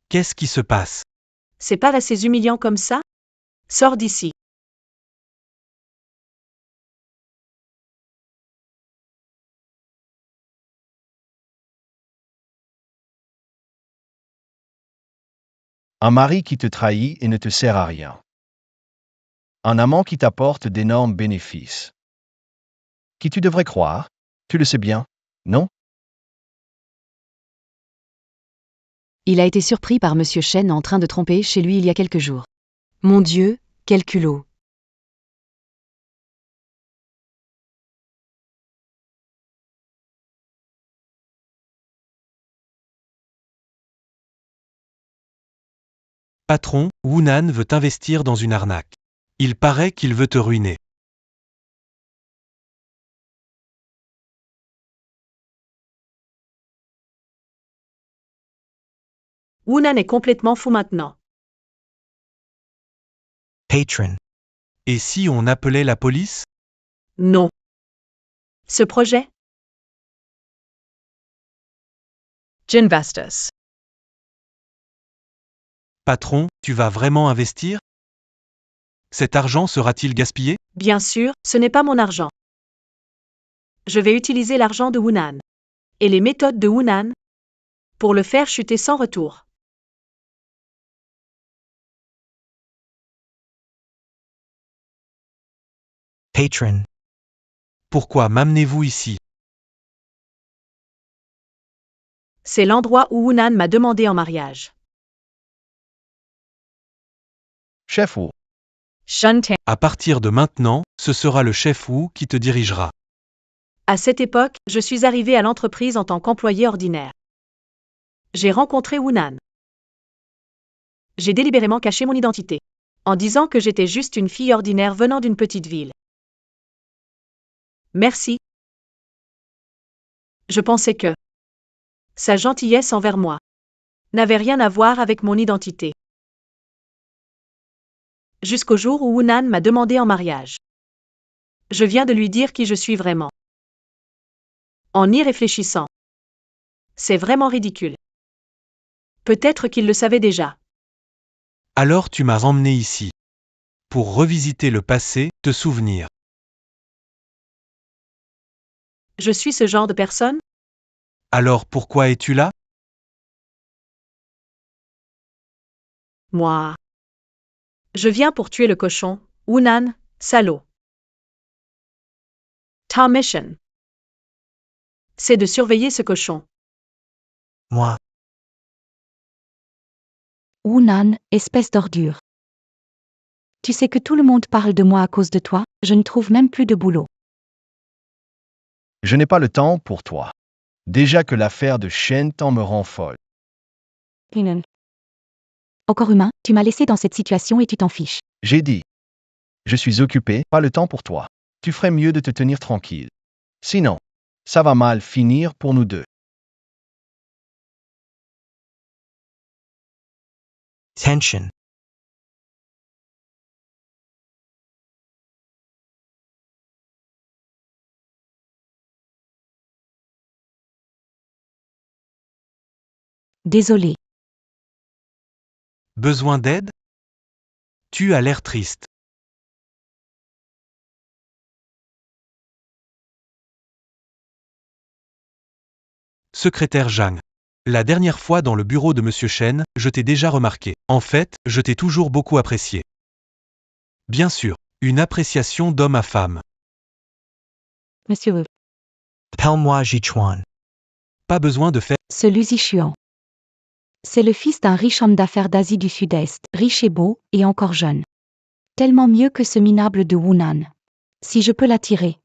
Qu'est-ce qui se passe? C'est pas assez humiliant comme ça? Sors d'ici. Un mari qui te trahit et ne te sert à rien. Un amant qui t'apporte d'énormes bénéfices. Qui tu devrais croire? Tu le sais bien, non? Il a été surpris par Monsieur Chen en train de tromper chez lui il y a quelques jours. Mon Dieu, quel culot! Patron, Wunan veut investir dans une arnaque. Il paraît qu'il veut te ruiner. Wunan est complètement fou maintenant. Patron. Et si on appelait la police? Non. Ce projet? Ginvestus. Patron, tu vas vraiment investir? Cet argent sera-t-il gaspillé? Bien sûr, ce n'est pas mon argent. Je vais utiliser l'argent de Wunan. Et les méthodes de Wunan pour le faire chuter sans retour. Patron. Pourquoi m'amenez-vous ici? C'est l'endroit où Wunan m'a demandé en mariage. Chef Wu, Shuntan. À partir de maintenant, ce sera le chef Wu qui te dirigera. À cette époque, je suis arrivé à l'entreprise en tant qu'employé ordinaire. J'ai rencontré Wunan. J'ai délibérément caché mon identité, en disant que j'étais juste une fille ordinaire venant d'une petite ville. Merci. Je pensais que sa gentillesse envers moi n'avait rien à voir avec mon identité. Jusqu'au jour où Wunan m'a demandé en mariage. Je viens de lui dire qui je suis vraiment. En y réfléchissant, c'est vraiment ridicule. Peut-être qu'il le savait déjà. Alors tu m'as emmené ici. Pour revisiter le passé, te souvenir. Je suis ce genre de personne? Alors pourquoi es-tu là? Moi. Je viens pour tuer le cochon, Wunan, salaud. Ta mission, c'est de surveiller ce cochon. Moi. Wunan, espèce d'ordure. Tu sais que tout le monde parle de moi à cause de toi, je ne trouve même plus de boulot. je n'ai pas le temps pour toi. Déjà que l'affaire de Shen t'en me rend folle. Wunan. Encore humain, tu m'as laissé dans cette situation et tu t'en fiches. J'ai dit. Je suis occupé, pas le temps pour toi. Tu ferais mieux de te tenir tranquille. Sinon, ça va mal finir pour nous deux. Tension. Désolé. Besoin d'aide? Tu as l'air triste. Secrétaire Zhang. La dernière fois dans le bureau de Monsieur Chen, je t'ai déjà remarqué. En fait, je t'ai toujours beaucoup apprécié. Bien sûr, une appréciation d'homme à femme. Monsieur Wu. Appelle-moi Jichuan. Pas besoin de faire. Ce Luzichuan. C'est le fils d'un riche homme d'affaires d'Asie du Sud-Est, riche et beau, et encore jeune. Tellement mieux que ce minable de Wunan. Si je peux l'attirer,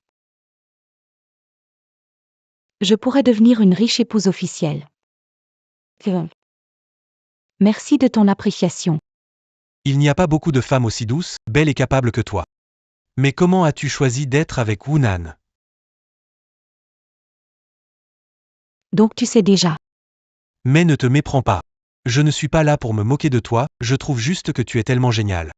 je pourrais devenir une riche épouse officielle. Merci de ton appréciation. Il n'y a pas beaucoup de femmes aussi douces, belles et capables que toi. Mais comment as-tu choisi d'être avec Wunan? Donc tu sais déjà. Mais ne te méprends pas. Je ne suis pas là pour me moquer de toi, je trouve juste que tu es tellement génial.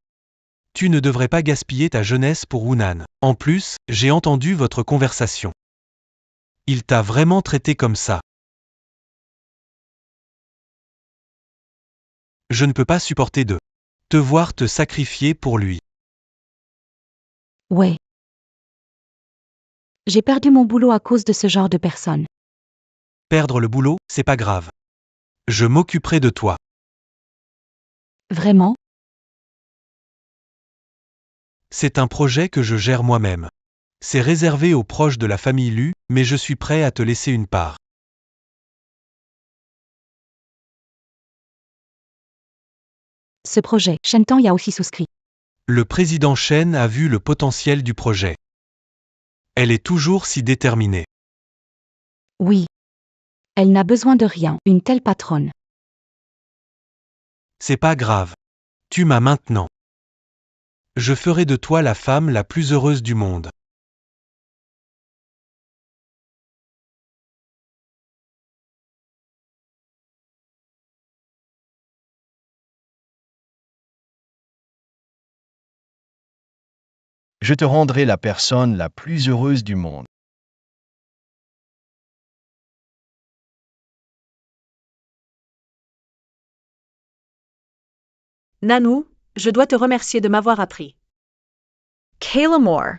Tu ne devrais pas gaspiller ta jeunesse pour Wunan. En plus, j'ai entendu votre conversation. Il t'a vraiment traité comme ça. Je ne peux pas supporter de te voir te sacrifier pour lui. Ouais. J'ai perdu mon boulot à cause de ce genre de personne. Perdre le boulot, c'est pas grave. Je m'occuperai de toi. Vraiment? C'est un projet que je gère moi-même. C'est réservé aux proches de la famille Lu, mais je suis prêt à te laisser une part. Ce projet, Shentan y a aussi souscrit. Le président Shen a vu le potentiel du projet. Elle est toujours si déterminée. Oui. Elle n'a besoin de rien, une telle patronne. C'est pas grave. Tu m'as maintenant. Je ferai de toi la femme la plus heureuse du monde. Je te rendrai la personne la plus heureuse du monde. Nanou, je dois te remercier de m'avoir appris. Kayla Moore.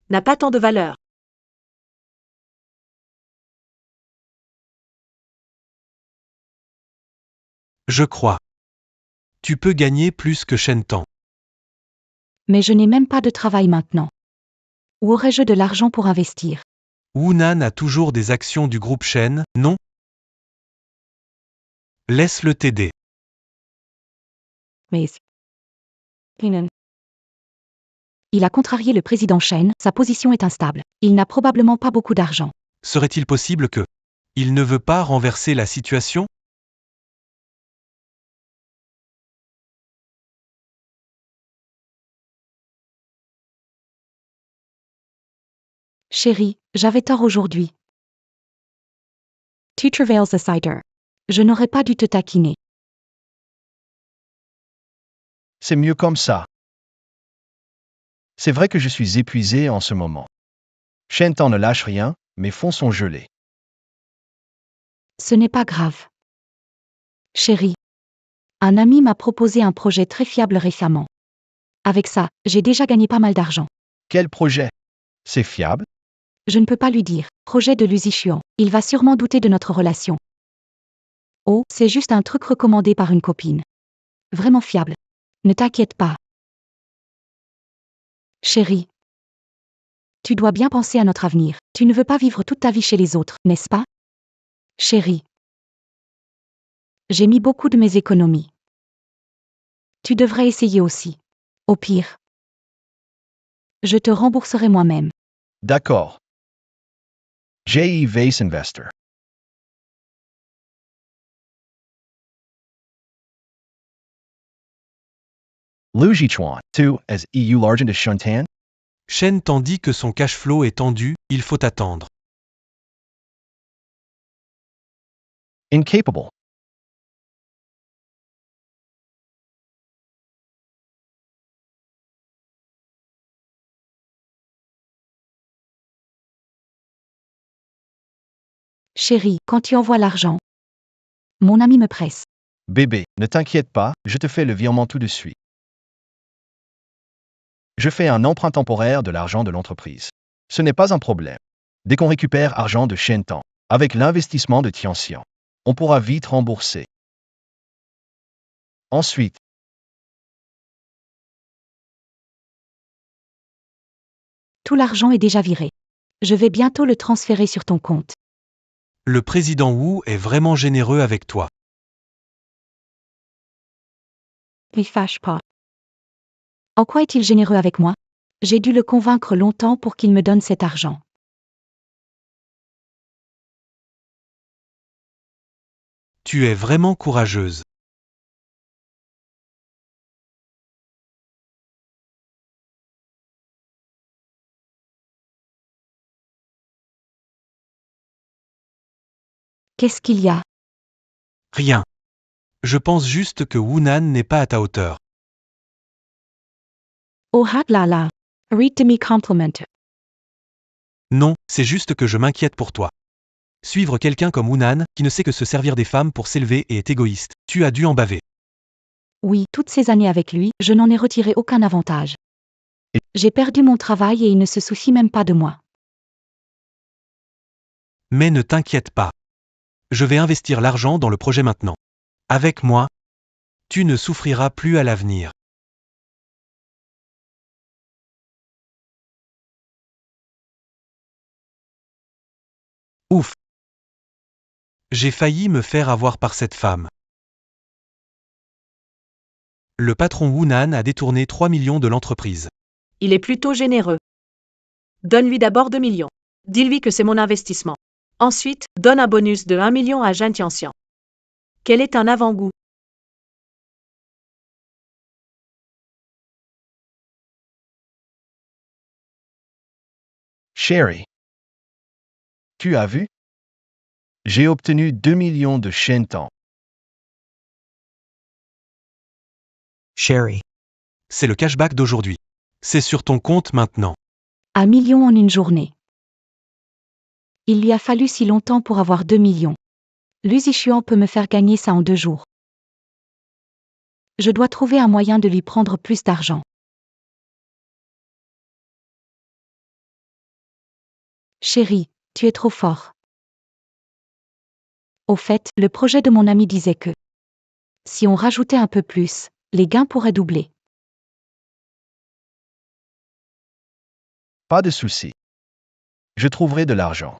N'a pas tant de valeur. Je crois. Tu peux gagner plus que Shen Tan. Mais je n'ai même pas de travail maintenant. Où aurais-je de l'argent pour investir? Wunan a toujours des actions du groupe Shen, non? Laisse-le t'aider. Mais... Il a contrarié le président Shen, sa position est instable. Il n'a probablement pas beaucoup d'argent. Serait-il possible que il ne veut pas renverser la situation? Chérie, j'avais tort aujourd'hui. Tu travailles the cider. Je n'aurais pas dû te taquiner. C'est mieux comme ça. C'est vrai que je suis épuisé en ce moment. Shentan ne lâche rien, mes fonds sont gelés. Ce n'est pas grave. Chérie. Un ami m'a proposé un projet très fiable récemment. Avec ça, j'ai déjà gagné pas mal d'argent. Quel projet? C'est fiable? Je ne peux pas lui dire. Projet de Luzichuan. Il va sûrement douter de notre relation. Oh, c'est juste un truc recommandé par une copine. Vraiment fiable. Ne t'inquiète pas. Chérie. Tu dois bien penser à notre avenir. Tu ne veux pas vivre toute ta vie chez les autres, n'est-ce pas? Chérie. J'ai mis beaucoup de mes économies. Tu devrais essayer aussi. Au pire. Je te rembourserai moi-même. D'accord. J.E. Vase Investor. Lu Jichuan, 2, as EU large into Shuntan? Shen Tan dit que son cash flow est tendu, il faut attendre. Incapable. Chérie, quand tu envoies l'argent. Mon ami me presse. Bébé, ne t'inquiète pas, je te fais le virement tout de suite. Je fais un emprunt temporaire de l'argent de l'entreprise. Ce n'est pas un problème. Dès qu'on récupère argent de Shentan, avec l'investissement de Tianxian, on pourra vite rembourser. Ensuite, Tout l'argent est déjà viré. Je vais bientôt le transférer sur ton compte. Le président Wu est vraiment généreux avec toi. Ne fâche pas. En quoi est-il généreux avec moi? J'ai dû le convaincre longtemps pour qu'il me donne cet argent. Tu es vraiment courageuse. Qu'est-ce qu'il y a? Rien. Je pense juste que Wunan n'est pas à ta hauteur. Oh ah là là. Read to me compliment. Non, c'est juste que je m'inquiète pour toi. Suivre quelqu'un comme Wunan, qui ne sait que se servir des femmes pour s'élever et est égoïste, tu as dû en baver. Oui, toutes ces années avec lui, je n'en ai retiré aucun avantage. J'ai perdu mon travail et il ne se soucie même pas de moi. Mais ne t'inquiète pas. Je vais investir l'argent dans le projet maintenant. Avec moi, tu ne souffriras plus à l'avenir. Ouf. J'ai failli me faire avoir par cette femme. Le patron Wunan a détourné 3 millions de l'entreprise. Il est plutôt généreux. Donne-lui d'abord 2 millions. Dis-lui que c'est mon investissement. Ensuite, donne un bonus de 1 million à Jeanne Tianxian. Quel est un avant-goût? Sherry. Tu as vu? J'ai obtenu 2 millions de Shentan. Sherry. C'est le cashback d'aujourd'hui. C'est sur ton compte maintenant. 1 million en une journée. Il lui a fallu si longtemps pour avoir 2 millions. Lu Zixuan peut me faire gagner ça en 2 jours. Je dois trouver un moyen de lui prendre plus d'argent. Chérie, tu es trop fort. Au fait, le projet de mon ami disait que si on rajoutait un peu plus, les gains pourraient doubler. Pas de souci. Je trouverai de l'argent.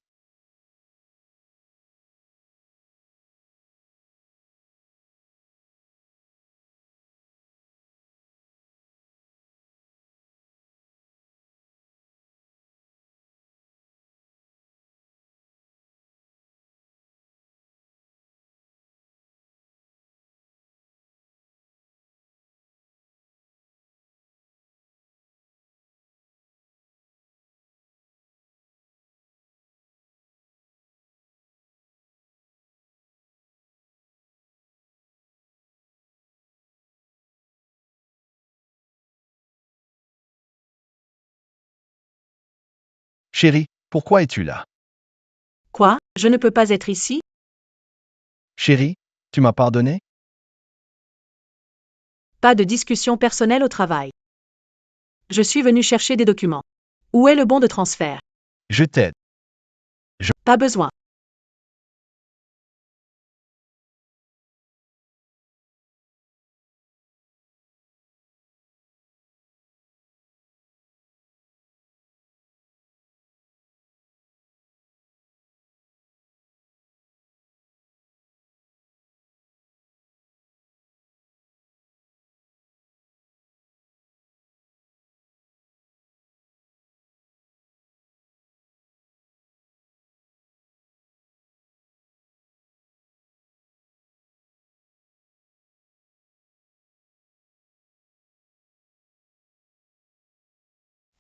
Chérie, pourquoi es-tu là? Quoi? Je ne peux pas être ici? Chérie, tu m'as pardonné? Pas de discussion personnelle au travail. Je suis venu chercher des documents. Où est le bon de transfert? Je t'aide. Pas besoin.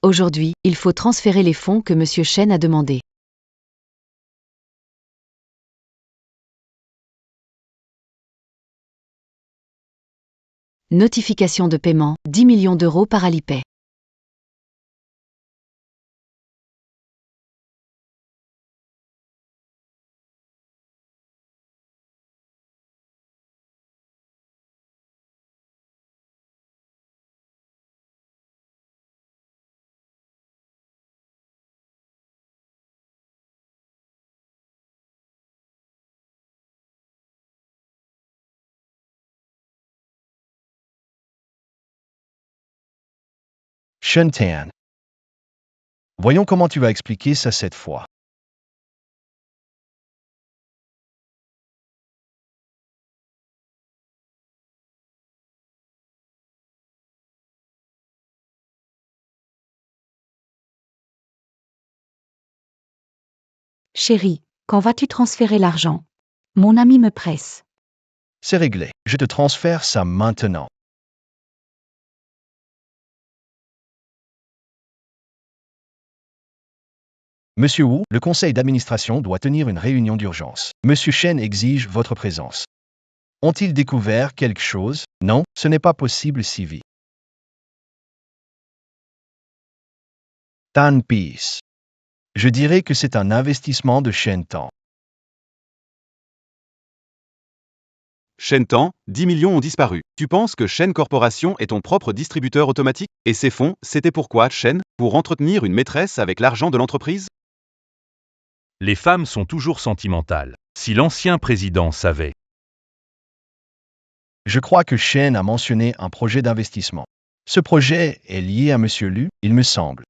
Aujourd'hui, il faut transférer les fonds que Monsieur Chen a demandés. Notification de paiement, 10 millions d'euros par Alipay. Shentan. Voyons comment tu vas expliquer ça cette fois. Chérie, quand vas-tu transférer l'argent? Mon ami me presse. C'est réglé. Je te transfère ça maintenant. Monsieur Wu, le conseil d'administration doit tenir une réunion d'urgence. Monsieur Shen exige votre présence. Ont-ils découvert quelque chose? Non, ce n'est pas possible si vite. Tan Peace. Je dirais que c'est un investissement de Shen Tan. Shen Tan, 10 millions ont disparu. Tu penses que Shen Corporation est ton propre distributeur automatique? Et ces fonds, c'était pourquoi, Shen? Pour entretenir une maîtresse avec l'argent de l'entreprise? Les femmes sont toujours sentimentales. Si l'ancien président savait. Je crois que Shen a mentionné un projet d'investissement. Ce projet est lié à Monsieur Lu, il me semble.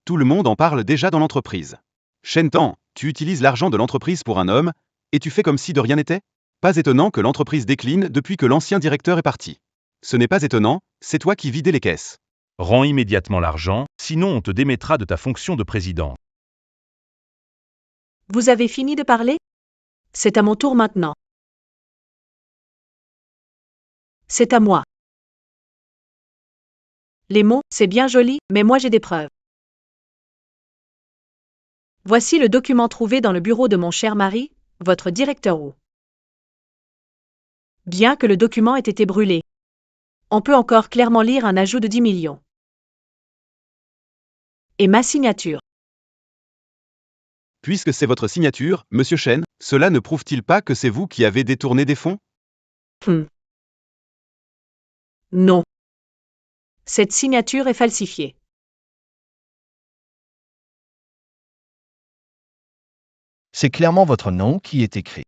Tout le monde en parle déjà dans l'entreprise. Shen Tan, tu utilises l'argent de l'entreprise pour un homme, et tu fais comme si de rien n'était? Pas étonnant que l'entreprise décline depuis que l'ancien directeur est parti. Ce n'est pas étonnant, c'est toi qui vidais les caisses. Rends immédiatement l'argent, sinon on te démettra de ta fonction de président. Vous avez fini de parler? C'est à mon tour maintenant. C'est à moi. Les mots, c'est bien joli, mais moi j'ai des preuves. Voici le document trouvé dans le bureau de mon cher mari, votre directeur Wu. Bien que le document ait été brûlé, on peut encore clairement lire un ajout de 10 millions. Et ma signature. Puisque c'est votre signature, Monsieur Shen, cela ne prouve-t-il pas que c'est vous qui avez détourné des fonds? Non. Cette signature est falsifiée. C'est clairement votre nom qui est écrit.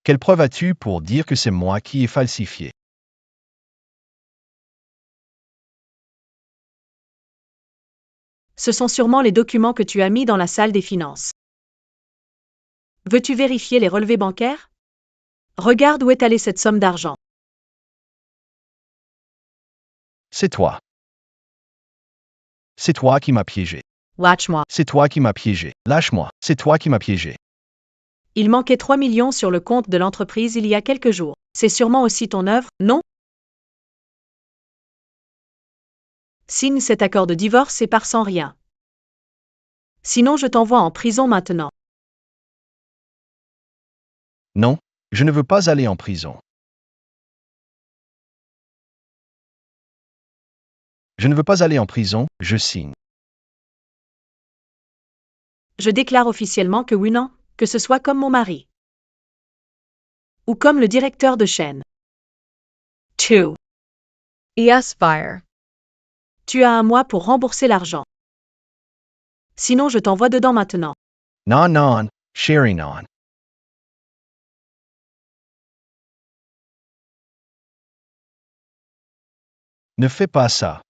Quelle preuve as-tu pour dire que c'est moi qui ai falsifié? Ce sont sûrement les documents que tu as mis dans la salle des finances. Veux-tu vérifier les relevés bancaires? Regarde où est allée cette somme d'argent. C'est toi. C'est toi qui m'as piégé. Watch-moi. C'est toi qui m'as piégé. Lâche-moi. C'est toi qui m'as piégé. Il manquait 3 millions sur le compte de l'entreprise il y a quelques jours. C'est sûrement aussi ton œuvre, non? Signe cet accord de divorce et pars sans rien. Sinon je t'envoie en prison maintenant. Non, je ne veux pas aller en prison. Je ne veux pas aller en prison, je signe. Je déclare officiellement que oui, non, que ce soit comme mon mari. Ou comme le directeur de chaîne. 2. Yes, buyer. Tu as un mois pour rembourser l'argent. Sinon je t'envoie dedans maintenant. Non, non, chérie, non. Ne fais pas ça.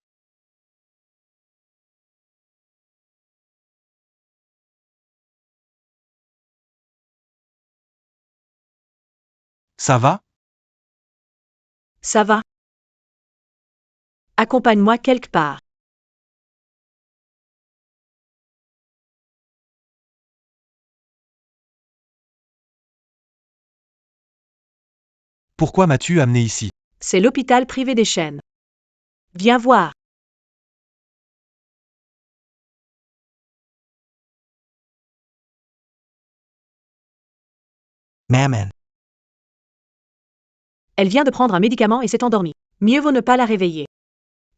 Ça va? Ça va? Accompagne-moi quelque part. Pourquoi m'as-tu amené ici? C'est l'hôpital privé des chaînes. Viens voir. Maman. Elle vient de prendre un médicament et s'est endormie. Mieux vaut ne pas la réveiller.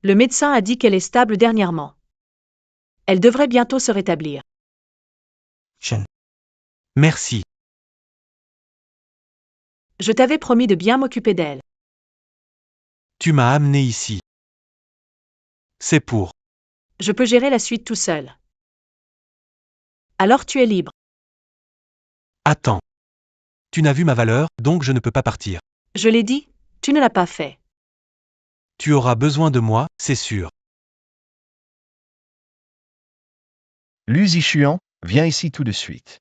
Le médecin a dit qu'elle est stable dernièrement. Elle devrait bientôt se rétablir. Shen. Merci. Je t'avais promis de bien m'occuper d'elle. Tu m'as amené ici. C'est pour. Je peux gérer la suite tout seul. Alors tu es libre. Attends. Tu n'as vu ma valeur, donc je ne peux pas partir. Je l'ai dit, tu ne l'as pas fait. Tu auras besoin de moi, c'est sûr. Lu Zishuan, viens ici tout de suite.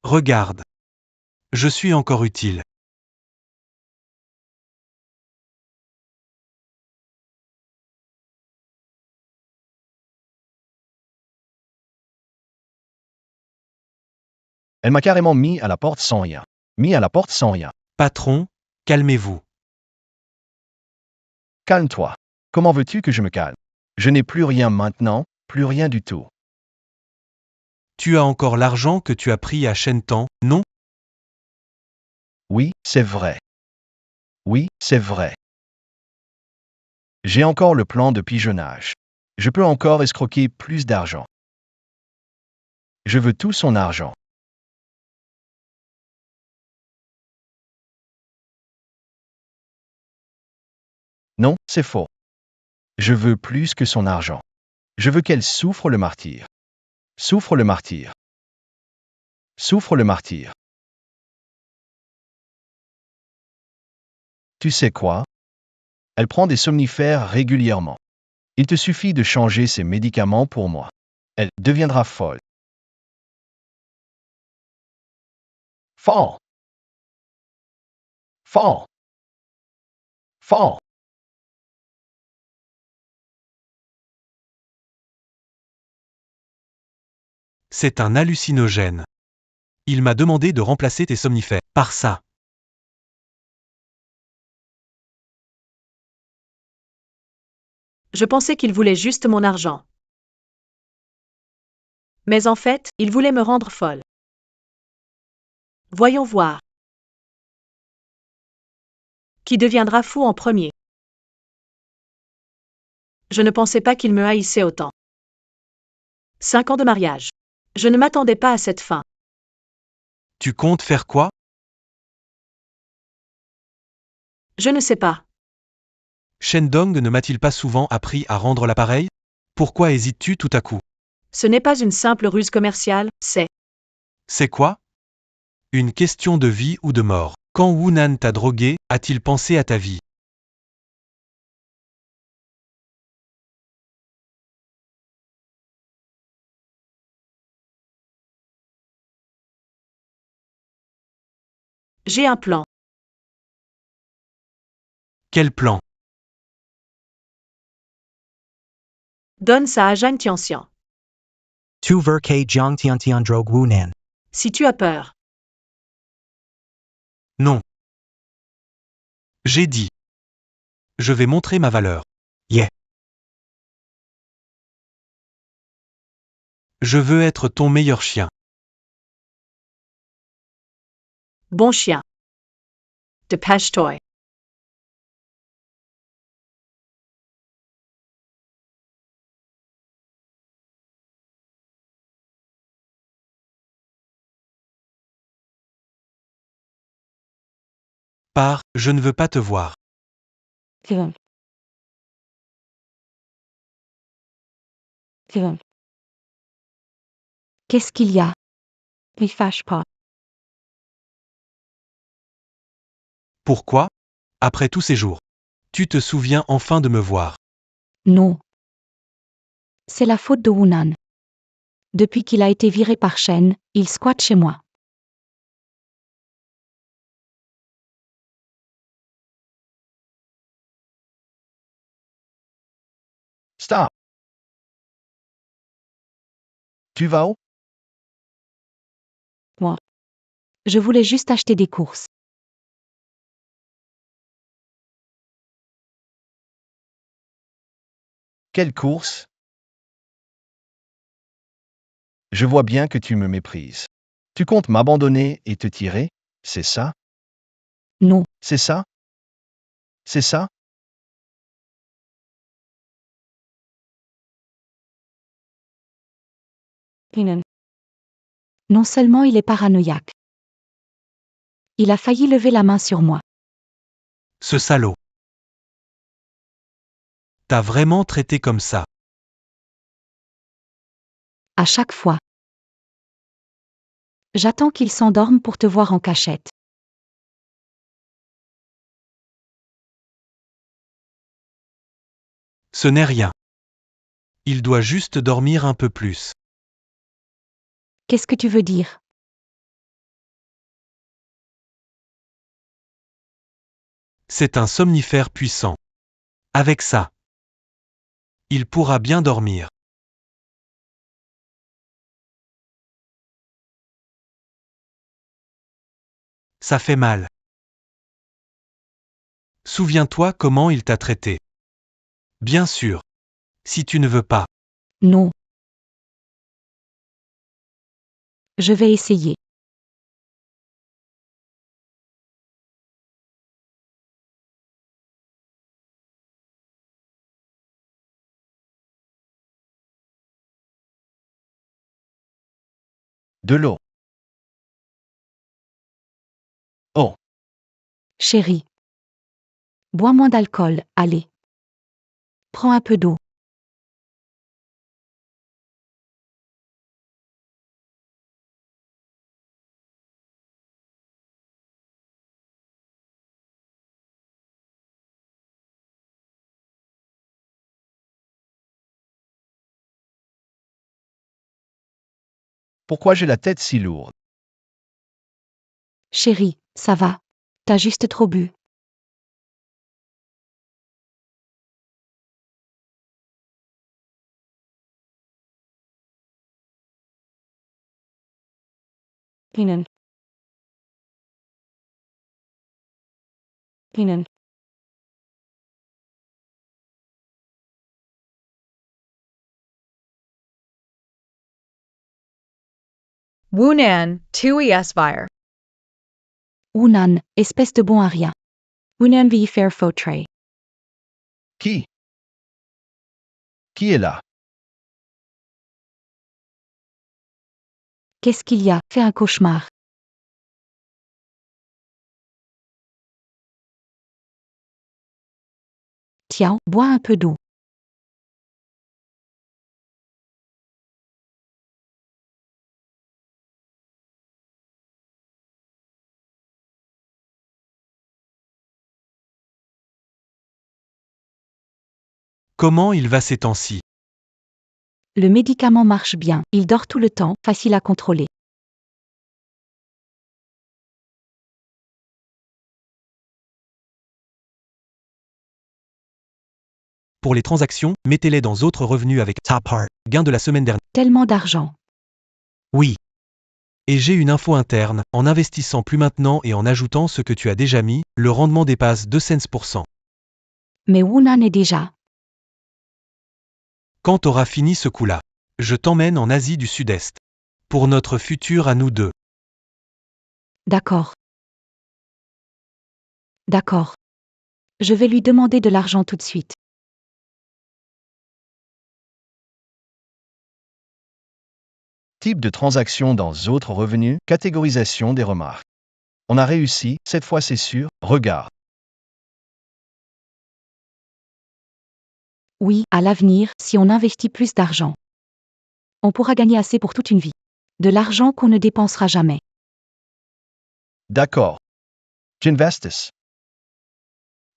Regarde. Je suis encore utile. Elle m'a carrément mis à la porte sans rien. Mis à la porte sans rien. Patron, calmez-vous. Calme-toi. Comment veux-tu que je me calme? Je n'ai plus rien maintenant, plus rien du tout. Tu as encore l'argent que tu as pris à Shentan, non? Oui, c'est vrai. Oui, c'est vrai. J'ai encore le plan de pigeonnage. Je peux encore escroquer plus d'argent. Je veux tout son argent. Non, c'est faux. Je veux plus que son argent. Je veux qu'elle souffre le martyre. Souffre le martyre. Souffre le martyre. Tu sais quoi? Elle prend des somnifères régulièrement. Il te suffit de changer ses médicaments pour moi. Elle deviendra folle. Folle. Folle. Folle. C'est un hallucinogène. Il m'a demandé de remplacer tes somnifères par ça. Je pensais qu'il voulait juste mon argent. Mais en fait, il voulait me rendre folle. Voyons voir. Qui deviendra fou en premier? Je ne pensais pas qu'il me haïssait autant. 5 ans de mariage. Je ne m'attendais pas à cette fin. Tu comptes faire quoi? Je ne sais pas. Shendong ne m'a-t-il pas souvent appris à rendre l'appareil? Pourquoi hésites-tu tout à coup? Ce n'est pas une simple ruse commerciale, c'est... C'est quoi? Une question de vie ou de mort. Quand Wunan t'a drogué, a-t-il pensé à ta vie? J'ai un plan. Quel plan? Donne ça à Zhang Tianxian. Tu veux que Jiang Tiantian drogue Wunan. Si tu as peur. Non. J'ai dit. Je vais montrer ma valeur. Yeah. Je veux être ton meilleur chien. Bon chien. Dépêche-toi. Pars, je ne veux pas te voir. Qu'est-ce qu'il y a? Ne fâche pas. Pourquoi? Après tous ces jours. Tu te souviens enfin de me voir. Non. C'est la faute de Wunan. Depuis qu'il a été viré par Shen, il squatte chez moi. Stop. Tu vas où? Je voulais juste acheter des courses. Quelle course? Je vois bien que tu me méprises. Tu comptes m'abandonner et te tirer? C'est ça? Non. C'est ça? C'est ça? Non seulement il est paranoïaque. Il a failli lever la main sur moi. Ce salaud. T'as vraiment traité comme ça. À chaque fois. J'attends qu'il s'endorme pour te voir en cachette. Ce n'est rien. Il doit juste dormir un peu plus. Qu'est-ce que tu veux dire? C'est un somnifère puissant. Avec ça, il pourra bien dormir. Ça fait mal. Souviens-toi comment il t'a traité. Bien sûr. Si tu ne veux pas. Non. Je vais essayer. De l'eau. Oh, Chérie. Bois moins d'alcool, allez. Prends un peu d'eau. pourquoi j'ai la tête si lourde? Chérie, ça va. T'as juste trop bu. Kinen. Kinen. Wunan, 2 Hunan, espèce de bon à rien. Hunan vi fair fautre. Qui? Qui est là? Qu'est-ce qu'il y a? Fais un cauchemar. Tiens, bois un peu d'eau. Comment il va ces temps-ci? Le médicament marche bien. Il dort tout le temps, facile à contrôler. Pour les transactions, mettez-les dans autres revenus avec Top Heart. Gain de la semaine dernière. Tellement d'argent. Oui. Et j'ai une info interne, en investissant plus maintenant et en ajoutant ce que tu as déjà mis, le rendement dépasse 2 cents pour cent. Mais Hunan est déjà. Quand t'auras fini ce coup-là, je t'emmène en Asie du Sud-Est. Pour notre futur à nous deux. D'accord. D'accord. Je vais lui demander de l'argent tout de suite. Type de transaction dans autres revenus, catégorisation des remarques. On a réussi, cette fois c'est sûr, regarde. Oui, à l'avenir, si on investit plus d'argent. On pourra gagner assez pour toute une vie. De l'argent qu'on ne dépensera jamais. D'accord. J'investis.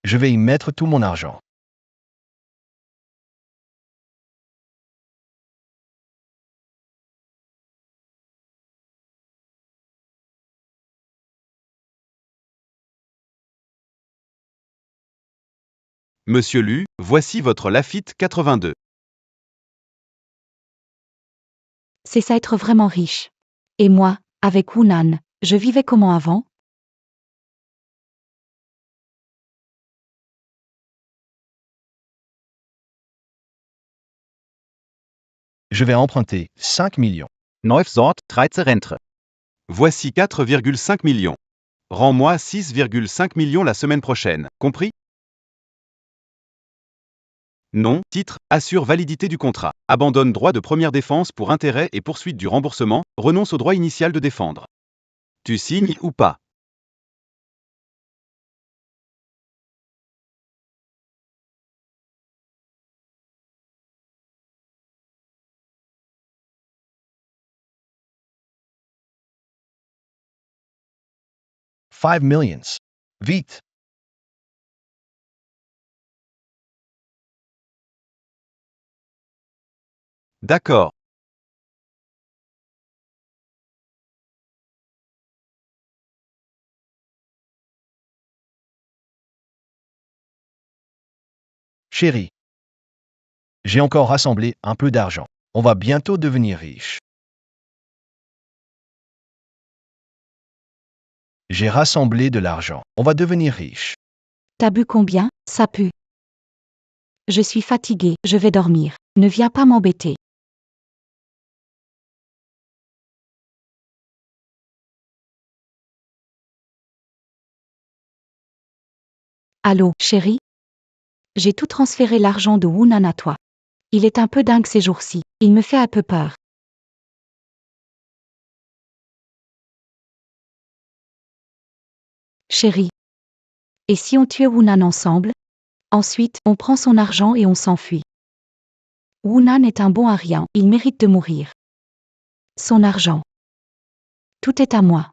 Je vais y mettre tout mon argent. Monsieur Lu, voici votre Lafite 82. C'est ça être vraiment riche. Et moi, avec Hunan, je vivais comment avant? Je vais emprunter 5 millions. Neufsort, 13 Rentre. Voici 4,5 millions. Rends-moi 6,5 millions la semaine prochaine, compris? Nom, titre, assure validité du contrat. Abandonne droit de première défense pour intérêt et poursuite du remboursement, renonce au droit initial de défendre. Tu signes ou pas? $5 millions. Vite. D'accord. Chérie. J'ai encore rassemblé un peu d'argent. On va bientôt devenir riche. J'ai rassemblé de l'argent. On va devenir riche. T'as bu combien? Ça pue. Je suis fatiguée, je vais dormir. Ne viens pas m'embêter. Allô, chérie? J'ai tout transféré l'argent de Woonan à toi. Il est un peu dingue ces jours-ci. Il me fait un peu peur. Chérie. Et si on tuait Woonan ensemble? Ensuite, on prend son argent et on s'enfuit. Woonan est un bon à rien, il mérite de mourir. Son argent. Tout est à moi.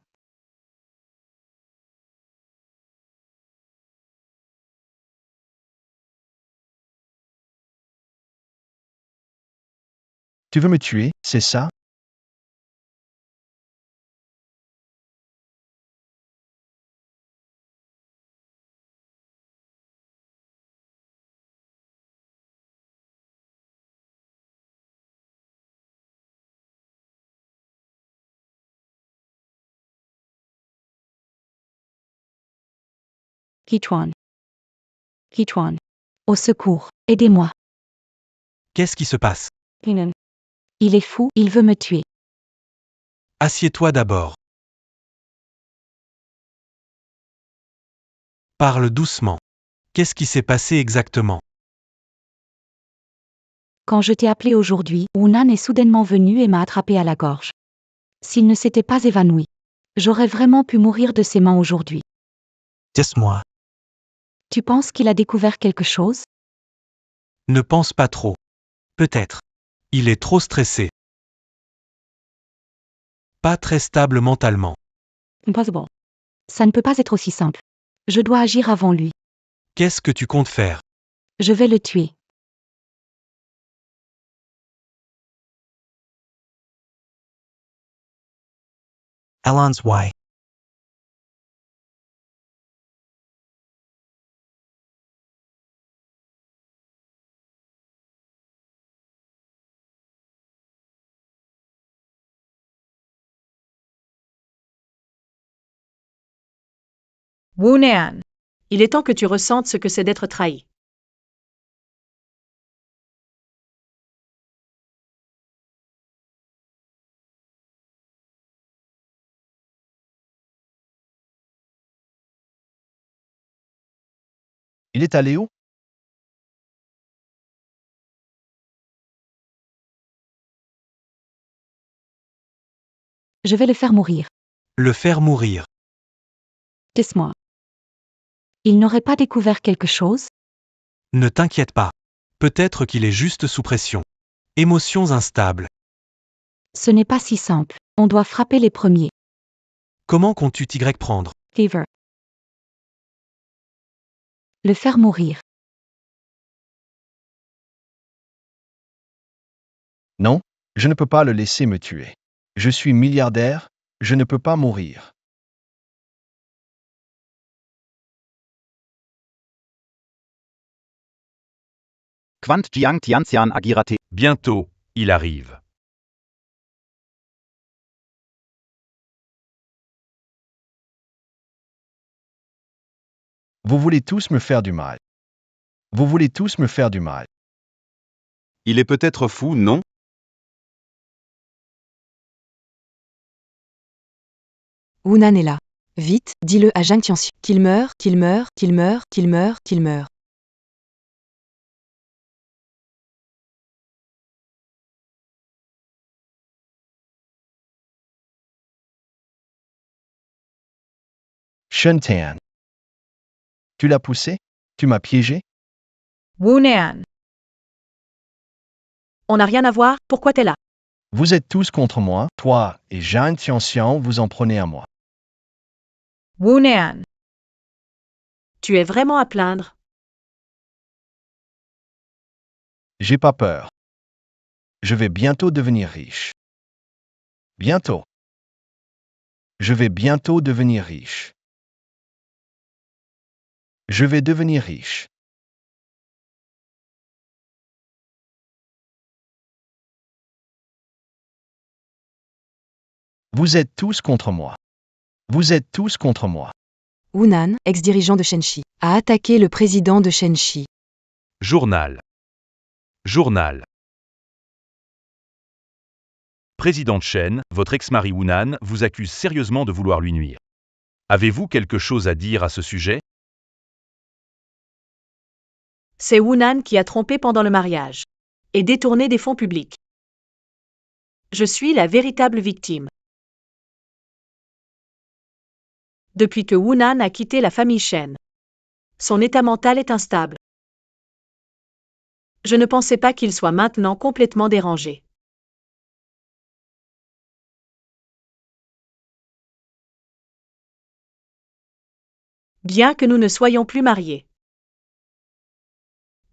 Tu veux me tuer, c'est ça? Kitwan. Kitwan. Au secours, aidez-moi. Qu'est-ce qui se passe? Kinan. Il est fou, il veut me tuer. Assieds-toi d'abord. Parle doucement. Qu'est-ce qui s'est passé exactement? Quand je t'ai appelé aujourd'hui, Woonan est soudainement venu et m'a attrapé à la gorge. S'il ne s'était pas évanoui, j'aurais vraiment pu mourir de ses mains aujourd'hui. Dis-moi. Tu penses qu'il a découvert quelque chose? Ne pense pas trop. Peut-être. Il est trop stressé. Pas très stable mentalement. Impossible. Ça ne peut pas être aussi simple. Je dois agir avant lui. Qu'est-ce que tu comptes faire? Je vais le tuer. Alon's why? Woonan. Il est temps que tu ressentes ce que c'est d'être trahi. Il est allé où? Je vais le faire mourir. Le faire mourir. Dis-moi. Il n'aurait pas découvert quelque chose? Ne t'inquiète pas. Peut-être qu'il est juste sous pression. Émotions instables. Ce n'est pas si simple. On doit frapper les premiers. Comment comptes-tu t'y prendre? Fever. Le faire mourir. Non, je ne peux pas le laisser me tuer. Je suis milliardaire, je ne peux pas mourir. Quant Jiang Tianxian Agirate. Bientôt, il arrive. Vous voulez tous me faire du mal. Vous voulez tous me faire du mal. Il est peut-être fou, non? Woonan est là. Vite, dis-le à Zhang Tianxian. Qu'il meure, qu'il meure, qu'il meure, qu'il meure, qu'il meure. Shen Tan. Tu l'as poussé? Tu m'as piégé? Woonan. On n'a rien à voir, pourquoi t'es là? Vous êtes tous contre moi, toi et Jeanne Tianxian, vous en prenez à moi. Woonan. Tu es vraiment à plaindre. J'ai pas peur. Je vais bientôt devenir riche. Bientôt. Je vais bientôt devenir riche. Je vais devenir riche. Vous êtes tous contre moi. Vous êtes tous contre moi. Hunan, ex-dirigeant de Shenxi, a attaqué le président de Shenxi. Journal. Journal. Président Chen, votre ex-mari Hunan vous accuse sérieusement de vouloir lui nuire. Avez-vous quelque chose à dire à ce sujet? C'est Hunan qui a trompé pendant le mariage et détourné des fonds publics. Je suis la véritable victime. Depuis que Hunan a quitté la famille Shen, son état mental est instable. Je ne pensais pas qu'il soit maintenant complètement dérangé. Bien que nous ne soyons plus mariés,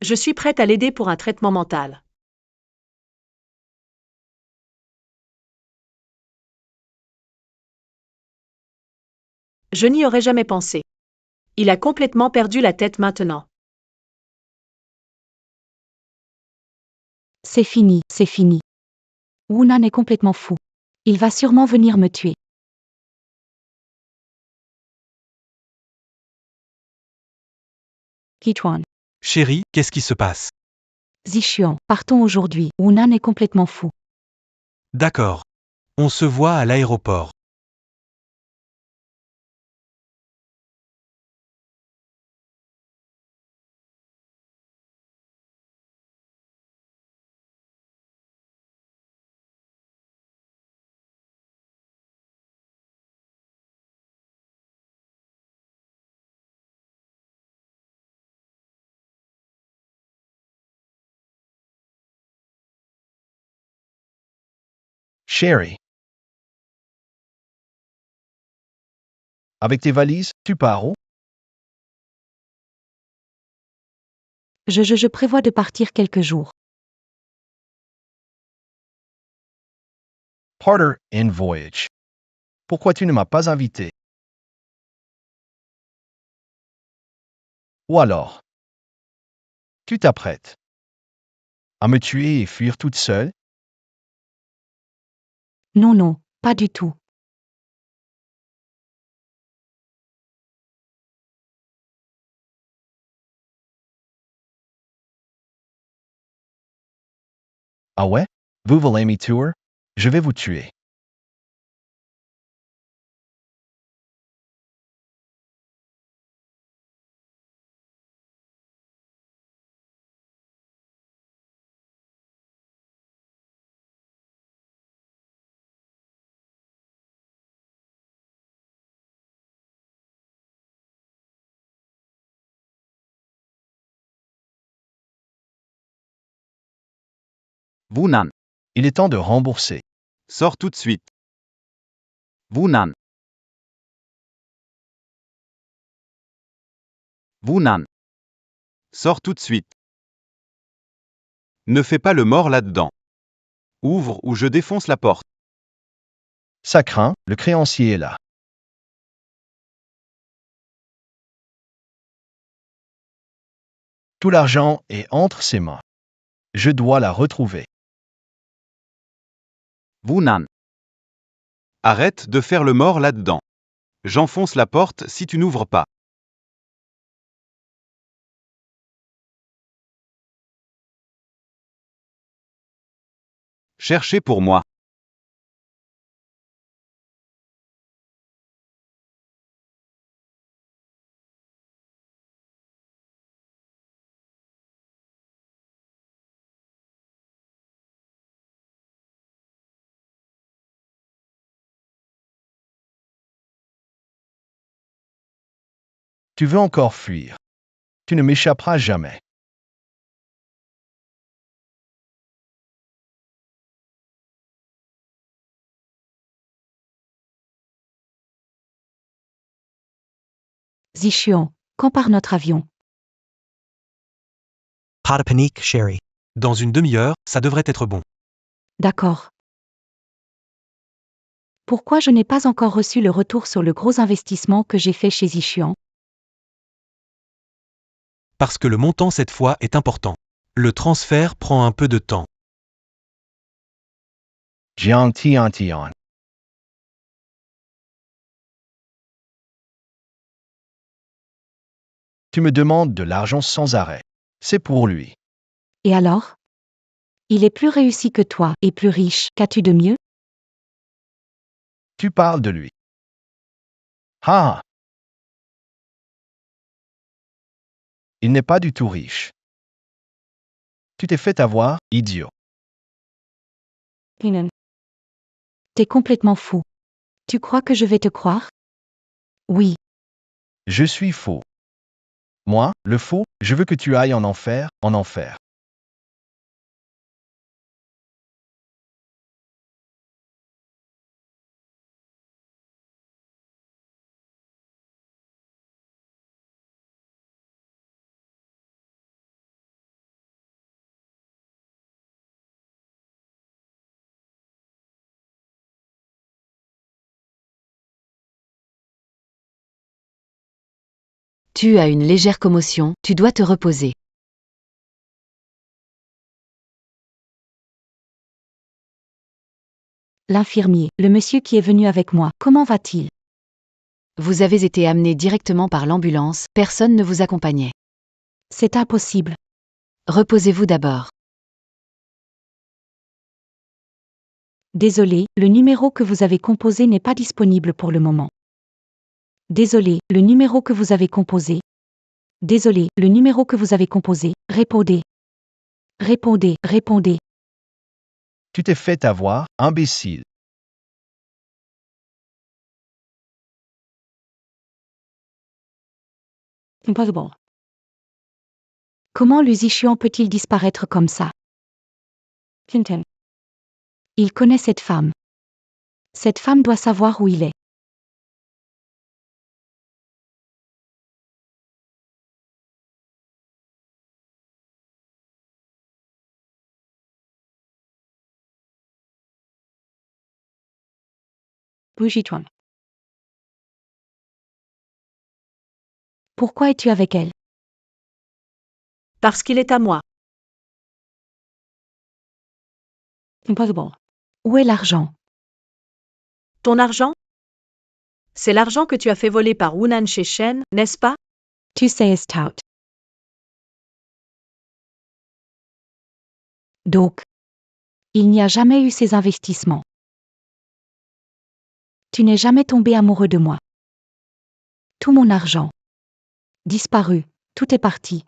je suis prête à l'aider pour un traitement mental. Je n'y aurais jamais pensé. Il a complètement perdu la tête maintenant. C'est fini, c'est fini. Hunan est complètement fou. Il va sûrement venir me tuer. Qichuan. Chérie, qu'est-ce qui se passe? Zixuan, partons aujourd'hui. Hunan est complètement fou. D'accord. On se voit à l'aéroport. Chérie. Avec tes valises, tu pars où? Je prévois de partir quelques jours. Parter in voyage. Pourquoi tu ne m'as pas invité? Ou alors, tu t'apprêtes à me tuer et fuir toute seule? Non, non, pas du tout. Ah ouais? Vous voulez me tuer? Je vais vous tuer. Wunan. Il est temps de rembourser. Sors tout de suite. Wunan. Wunan. Sors tout de suite. Ne fais pas le mort là-dedans. Ouvre ou je défonce la porte. Ça craint, le créancier est là. Tout l'argent est entre ses mains. Je dois la retrouver. Wunan. Arrête de faire le mort là-dedans. J'enfonce la porte si tu n'ouvres pas. Cherchez pour moi. Tu veux encore fuir. Tu ne m'échapperas jamais. Zixuan, quand part notre avion? Pas de panique, chérie. Dans une demi-heure, ça devrait être bon. D'accord. Pourquoi je n'ai pas encore reçu le retour sur le gros investissement que j'ai fait chez Zixuan? Parce que le montant cette fois est important. Le transfert prend un peu de temps. Jiang Tian Tian. Tu me demandes de l'argent sans arrêt. C'est pour lui. Et alors? Il est plus réussi que toi, et plus riche, qu'as-tu de mieux? Tu parles de lui. Ah! Il n'est pas du tout riche. Tu t'es fait avoir, idiot. T'es complètement fou. Tu crois que je vais te croire? Oui, Je suis faux. Moi, le faux, je veux que tu ailles en enfer, en enfer. Tu as une légère commotion, tu dois te reposer. l'infirmier, le monsieur qui est venu avec moi, comment va-t-il? Vous avez été amené directement par l'ambulance, personne ne vous accompagnait. C'est impossible. Reposez-vous d'abord. Désolé, le numéro que vous avez composé n'est pas disponible pour le moment. Désolé, le numéro que vous avez composé. Désolé, le numéro que vous avez composé. Répondez. Répondez, répondez. Tu t'es fait avoir, imbécile. Impossible. Comment Luzichian peut-il disparaître comme ça? Clinton. Il connaît cette femme. Cette femme doit savoir où il est. Bougichuan. Pourquoi es-tu avec elle? Parce qu'il est à moi. Impossible. Où est l'argent? Ton argent? C'est l'argent que tu as fait voler par Wunan chez Shen, n'est-ce pas? Tu sais tout. Donc, il n'y a jamais eu ces investissements. Tu n'es jamais tombé amoureux de moi. Tout mon argent. Disparu. Tout est parti.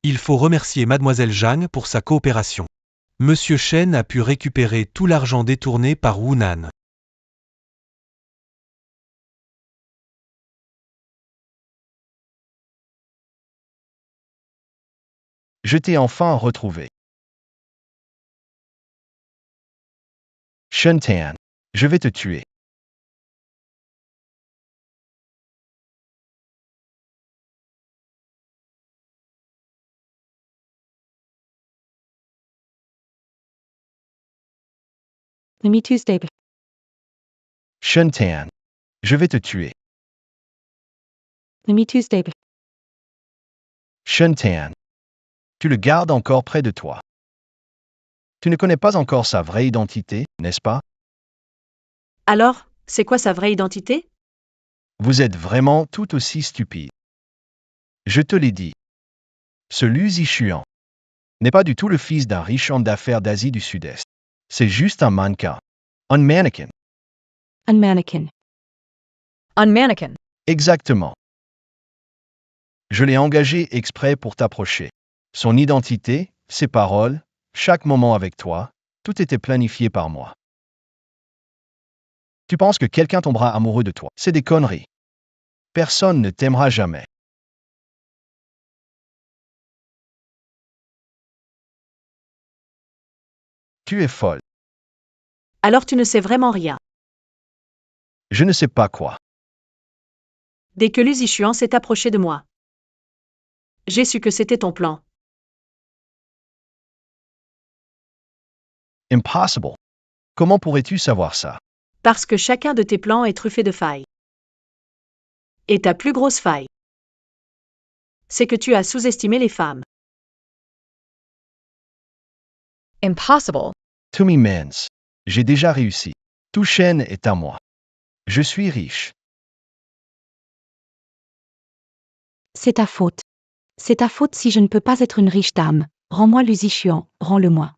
Il faut remercier Mademoiselle Zhang pour sa coopération. Monsieur Shen a pu récupérer tout l'argent détourné par Wunan. Je t'ai enfin retrouvé. Shuntan, je vais te tuer. Me Tuesday. Shuntan, je vais te tuer. Me Tuesday. Shuntan, tu le gardes encore près de toi. Tu ne connais pas encore sa vraie identité, n'est-ce pas? Alors, c'est quoi sa vraie identité? Vous êtes vraiment tout aussi stupide. Je te l'ai dit. Ce Lu Zichuan n'est pas du tout le fils d'un riche homme d'affaires d'Asie du Sud-Est. C'est juste un mannequin. Un mannequin. Un mannequin. Un mannequin. Exactement. Je l'ai engagé exprès pour t'approcher. Son identité, ses paroles, chaque moment avec toi, tout était planifié par moi. Tu penses que quelqu'un tombera amoureux de toi? C'est des conneries. Personne ne t'aimera jamais. Tu es folle. Alors tu ne sais vraiment rien. Je ne sais pas quoi. Dès que Luzichuan s'est approché de moi, j'ai su que c'était ton plan. Impossible. Comment pourrais-tu savoir ça? Parce que chacun de tes plans est truffé de failles. Et ta plus grosse faille, c'est que tu as sous-estimé les femmes. Impossible. To me mens. J'ai déjà réussi. Tout Shen est à moi. Je suis riche. C'est ta faute. C'est ta faute si je ne peux pas être une riche dame. Rends-moi l'Uzichuan, rends-le-moi.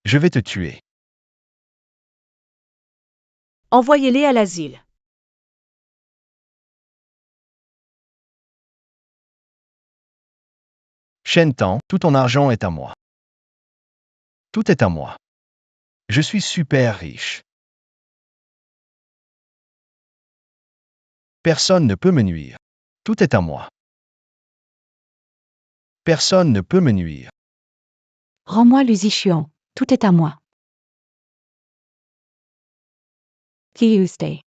Je vais te tuer. Envoyez-les à l'asile. Shen Tang, tout ton argent est à moi. Tout est à moi. Je suis super riche. Personne ne peut me nuire. Tout est à moi. Personne ne peut me nuire. Rends-moi l'Uzichuan, tout est à moi. Kiuste.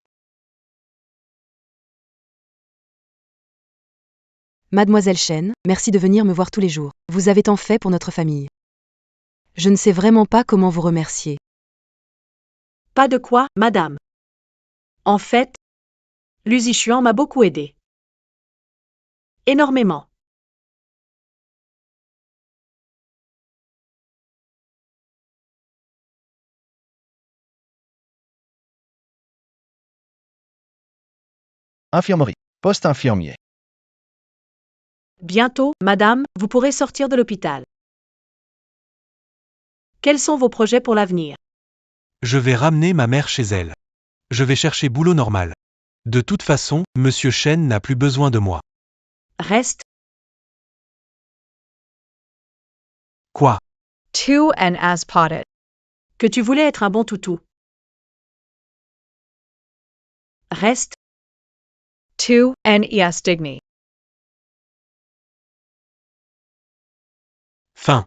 Mademoiselle Chen, merci de venir me voir tous les jours. Vous avez tant fait pour notre famille. Je ne sais vraiment pas comment vous remercier. Pas de quoi, madame. En fait, l'Uzichuan m'a beaucoup aidé. Énormément. Infirmerie. Poste infirmier. Bientôt, madame, vous pourrez sortir de l'hôpital. Quels sont vos projets pour l'avenir? Je vais ramener ma mère chez elle. Je vais chercher boulot normal. De toute façon, Monsieur Chen n'a plus besoin de moi. Reste. Quoi? Tu and as potted. Que tu voulais être un bon toutou. Reste. Tu and es digni. Fin.